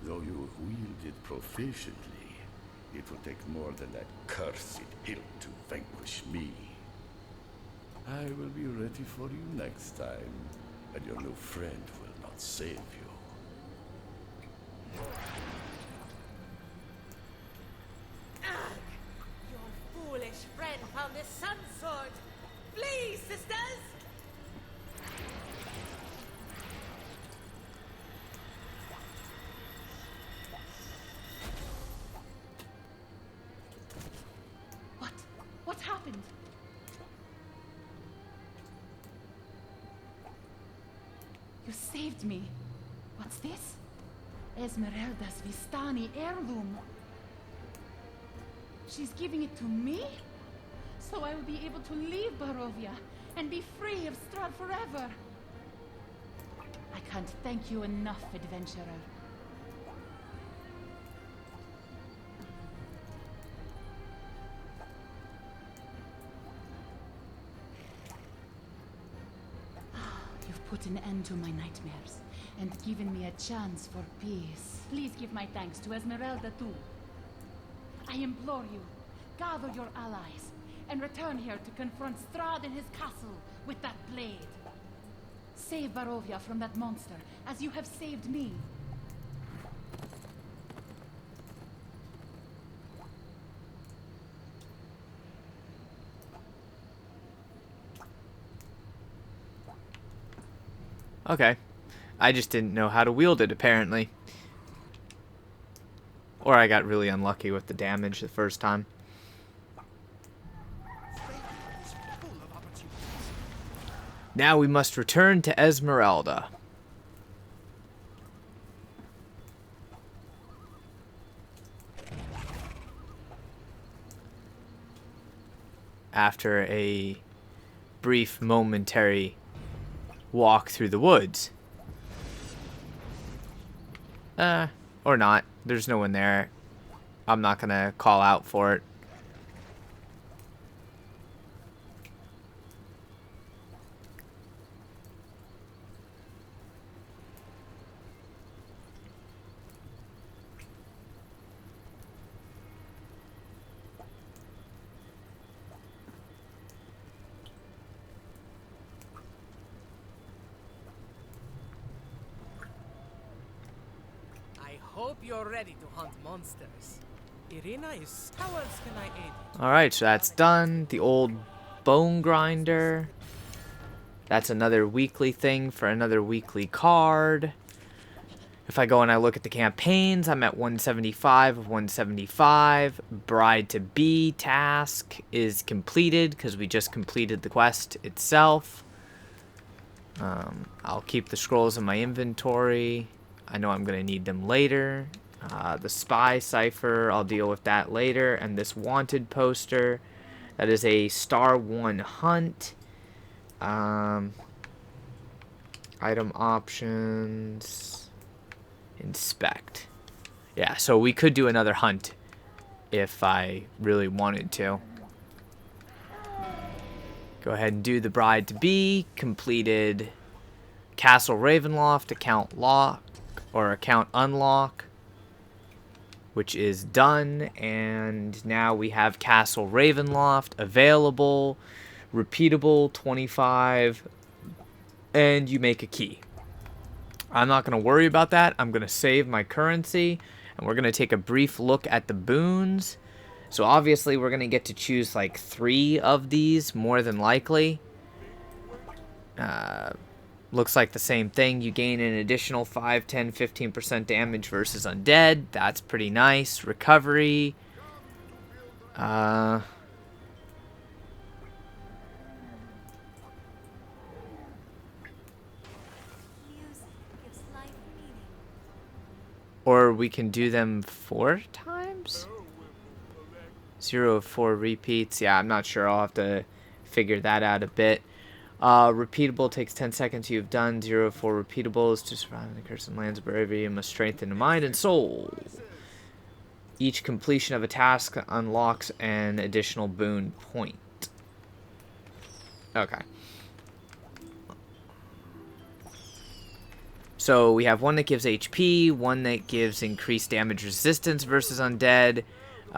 Though you wield it proficiently, it will take more than that cursed hilt to vanquish me. I will be ready for you next time, and your new friend will not save you. Your foolish friend found the sun sword. Flee, sisters! What happened? You saved me. What's this? Esmeralda's Vistani heirloom. She's giving it to me? So I will be able to leave Barovia and be free of Strad forever. I can't thank you enough, adventurer. You've put an end to my nightmares and given me a chance for peace. Please give my thanks to Esmeralda too. I implore you, gather your allies and return here to confront Strad in his castle with that blade. Save Barovia from that monster, as you have saved me. Okay. I just didn't know how to wield it, apparently. Or I got really unlucky with the damage the first time. Now we must return to Esmeralda. After a brief momentary walk through the woods. Or not. There's no one there. I'm not gonna call out for it. I hope you're ready to hunt monsters. Irina is... How else can I aid you? Alright, so that's done. The old bone grinder. That's another weekly thing for another weekly card. If I go and I look at the campaigns, I'm at 175 of 175. Bride to Be task is completed because we just completed the quest itself. I'll keep the scrolls in my inventory. I know I'm going to need them later. The spy cipher, I'll deal with that later. And this wanted poster, that is a star 1 hunt. Item options, inspect. Yeah, so we could do another hunt if I really wanted to. Go ahead and do the Bride to Be. Completed Castle Raveloft account lock or account unlock, which is done. And now we have Castle Raveloft available, repeatable 25, and you make a key. I'm not going to worry about that. I'm going to save my currency, and we're going to take a brief look at the boons. So obviously we're going to get to choose like 3 of these, more than likely. Looks like the same thing. You gain an additional 5, 10, 15% damage versus undead. That's pretty nice. Recovery. Or we can do them 4 times? 0 of 4 repeats. Yeah, I'm not sure. I'll have to figure that out a bit. Repeatable takes 10 seconds. You've done 0 of 4 repeatables to survive in the cursed lands of Barovia. You must strengthen the mind and soul. Each completion of a task unlocks an additional boon point. Okay. So we have one that gives HP, one that gives increased damage resistance versus undead.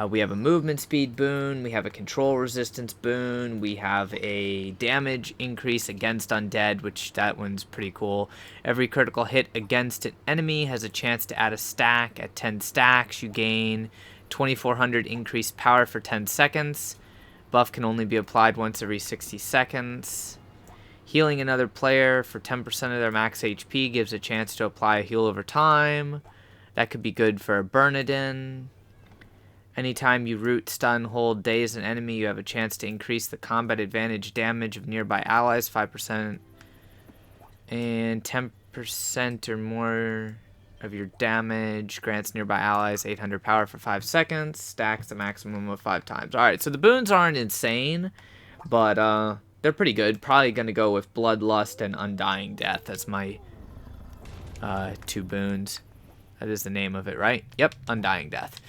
We have a movement speed boon, we have a control resistance boon, we have a damage increase against undead, which that one's pretty cool. Every critical hit against an enemy has a chance to add a stack. At 10 stacks, you gain 2400 increased power for 10 seconds. Buff can only be applied once every 60 seconds. Healing another player for 10% of their max HP gives a chance to apply a heal over time. That could be good for Bernadine. Anytime you root, stun, hold, daze an enemy, you have a chance to increase the combat advantage damage of nearby allies 5%. And 10% or more of your damage grants nearby allies 800 power for 5 seconds. Stacks a maximum of 5 times. Alright, so the boons aren't insane, but they're pretty good. Probably going to go with Bloodlust and Undying Death as my 2 boons. That is the name of it, right? Yep, Undying Death.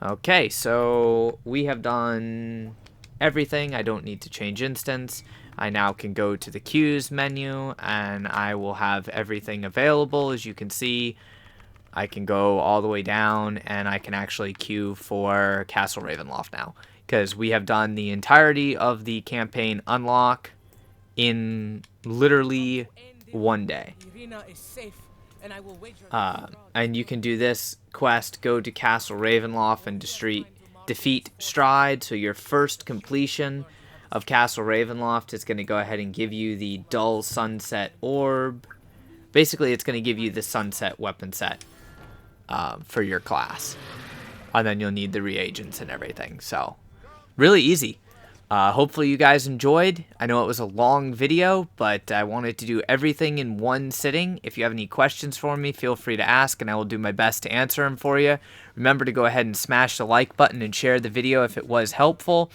Okay, so we have done everything. I don't need to change instance. I now can go to the queues menu, and I will have everything available. As you can see, I can go all the way down, and I can actually queue for Castle Raveloft now, because we have done the entirety of the campaign unlock in literally one day. And you can do this quest, go to Castle Ravenloft and defeat Strad. So your first completion of Castle Ravenloft is going to go ahead and give you the Dull Sunset Orb. Basically, it's going to give you the Sunset weapon set for your class. And then you'll need the reagents and everything. So, really easy. Hopefully you guys enjoyed. I know it was a long video, but I wanted to do everything in one sitting. If you have any questions for me, feel free to ask, and I will do my best to answer them for you. Remember to go ahead and smash the like button and share the video if it was helpful.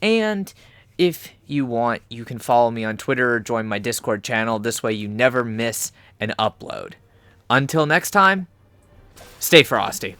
And if you want, you can follow me on Twitter or join my Discord channel. This way you never miss an upload. Until next time, stay frosty.